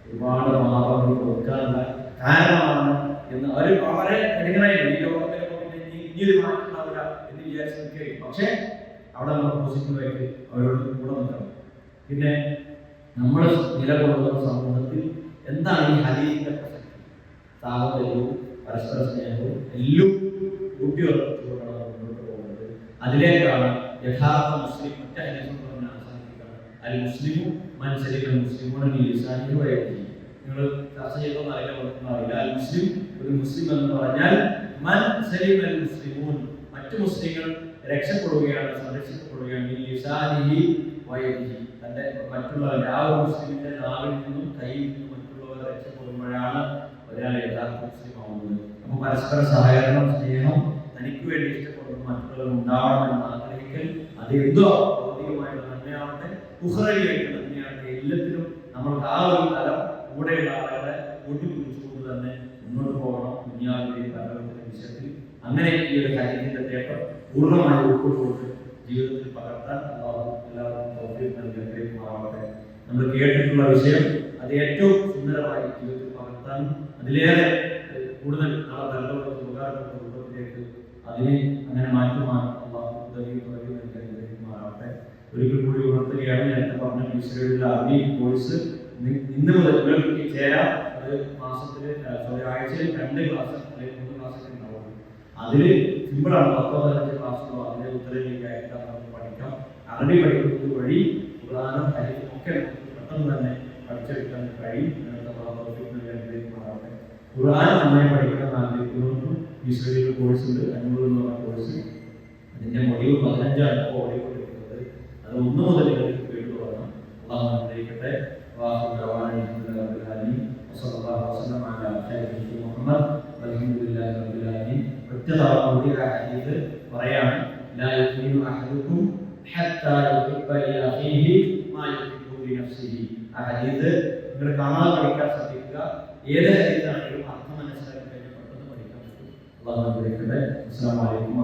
ഒരുപാട് പാപങ്ങൾ കൊടുക്കാനുള്ള കാരണമാണ് എന്ന് അവർ വളരെ കഠിനമായിട്ട് ഈ ലോകത്തിലെ ഇനിയൊരു മാറ്റം ഉണ്ടാവില്ല എന്ന് വിചാരിച്ച് നിൽക്കുകയും, പക്ഷെ അവിടെ നമ്മൾ പോസിറ്റീവായിട്ട് അവരോട് കൂടെ നിൽക്കണം. പിന്നെ നമ്മൾ നിലകൊള്ളുന്ന സമൂഹത്തിൽ എന്താണ് ഈ ഹദീസിന്റെ പ്രസക്തി? സാഹോദര്യവും പരസ്പര സ്നേഹവും എല്ലാം കൂട്ടിയുറപ്പിച്ചുകൊണ്ടാണ് മുന്നോട്ട് പോകുന്നത്. അതിലേക്കാണ് യഥാർത്ഥ മുസ്ലിം. മറ്റേ ഹദീസും പറഞ്ഞ അവസാനിപ്പിക്കണം. അൽ മുസ്ലിമു മൻ സലിമ മുസ്ലിമൂന മിൻ ലിസാനിഹി വ യദിഹി. നിങ്ങൾ ചർച്ച ചെയ്തോ അറിയില്ല. അൽ മുസ്ലിം, ഒരു മുസ്ലിം എന്ന് പറഞ്ഞാൽ മൻ സലിമ അൽ മുസ്ലിമൂൻ, മറ്റു മുസ്ലിങ്ങൾ രക്ഷപ്പെടുകയാണ്, സംരക്ഷിക്കപ്പെടുകയാണ്. മിൻ ലിസാനിഹി വ യദിഹി, തന്റെ മറ്റുള്ളവരുടെ ആ ഒരു മുസ്ലിമിന്റെ നാവിൽ നിന്നും കയ്യിൽ നിന്നും മറ്റുള്ളവർ രക്ഷപ്പെടുമ്പോഴാണ് ഒരാൾ യഥാർത്ഥ മുസ്ലിം ആവുന്നത്. അപ്പോൾ പരസ്പര സഹകരണം, സ്നേഹം, തനിക്ക് വേണ്ടി ഇഷ്ടപ്പെടുന്ന മറ്റുള്ളവർ ഉണ്ടാവണമെന്ന് ആഗ്രഹിക്കൽ, അത് എന്തോ ഭൗതികമായിട്ട് തന്നെയാവട്ടെ ഉഹ്റവിയായിട്ട് തന്നെയാവട്ടെ, എല്ലാത്തിലും നമ്മൾക്ക് ആ ഒരു തലം കൂടെയുള്ള ആളുകളെ കൂട്ടിപ്പിടിച്ചുകൊണ്ട് തന്നെ മുന്നോട്ട് പോകണം ദുനിയാവിലെ പരലോകത്തിന്റെ വിഷയത്തിൽ. അങ്ങനെ ഈ ഒരു ഹദീസിന്റെ തേട്ടം പൂർണ്ണമായി ഉൾക്കൊണ്ടുകൊണ്ട് ജീവിതത്തിൽ പകർത്താൻ അല്ലാഹു എല്ലാവർക്കും തൗഫീഖ് നൽകി അനുഗ്രഹിക്കുമാറാവട്ടെ. നമ്മൾ കേട്ടിട്ടുള്ള വിഷയം അത് ഏറ്റവും സുന്ദരമായി ജീവിതത്തിൽ പകർത്താനും അതിലേറെ കൂടുതൽ നാളെ പരലോകത്ത് ഉപകാരപ്പെട്ട രൂപത്തിലേക്ക് അതിനെ അങ്ങനെ മാറ്റുവാൻ അല്ലാഹു അനുഗ്രഹിക്കുമാറാവട്ടെ. ഒരിക്കൽ കൂടി ഉണർത്തുകയാണ്, നേരത്തെ പറഞ്ഞ ഈശ്വരയുടെ അറബി കോഴ്സ് ഇന്ന് മുതൽ നിങ്ങൾക്ക് ചേരാം. അത് മാസത്തിൽ ആഴ്ചയിൽ 2 ക്ലാസ് അല്ലെങ്കിൽ 3 ക്ലാസ്സൊക്കെ ഉണ്ടാവും. അതിൽ സിമ്പിളാണ്. 10-15 ക്ലാസ്സുകളോ അതിലെ ഉത്തരവിലേക്കായിട്ട് നമുക്ക് പഠിക്കാം. അറബി പഠിക്കുന്നത് വഴി ഖുർആനും ഹദീസും ഒക്കെ പെട്ടെന്ന് തന്നെ പഠിച്ചെടുക്കാൻ കഴിയും. ഖുർആൻ നന്നായി പഠിക്കണം ആഗ്രഹിക്കുന്നവർക്കും ഈശ്വരയുടെ കോഴ്സ് ഉണ്ട്, 500 എന്ന് പറഞ്ഞ കോഴ്സ്. അതിന്റെ മൊഡ്യൂൾ 15 ആണ് ഇപ്പോൾ ഓടിക്കൊണ്ടിരിക്കുന്നത്. അത് 1 മുതൽ കേട്ടു തുടങ്ങാം. അല്ലാഹു അനുഗ്രഹിക്കട്ടെ. പറയാണ് ലാ യുഅ്മിനു അഹദുക്കും ഹത്താ യുഹിബ്ബ ലിഅഖീഹി മാ യുഹിബ്ബു ലിനഫ്സിഹി. ആ ഹദീസ് നിങ്ങൾ കാണാതെ പഠിക്കാൻ ശ്രദ്ധിക്കുക. ഏത് ഹദീസാണെങ്കിലും അർത്ഥം മനസ്സിലാക്കി കഴിഞ്ഞാൽ പെട്ടെന്ന് പഠിക്കാൻ പറ്റും. അല്ലാഹു അനുഗ്രഹിക്കട്ടെ. അസ്സലാമു അലൈക്കും.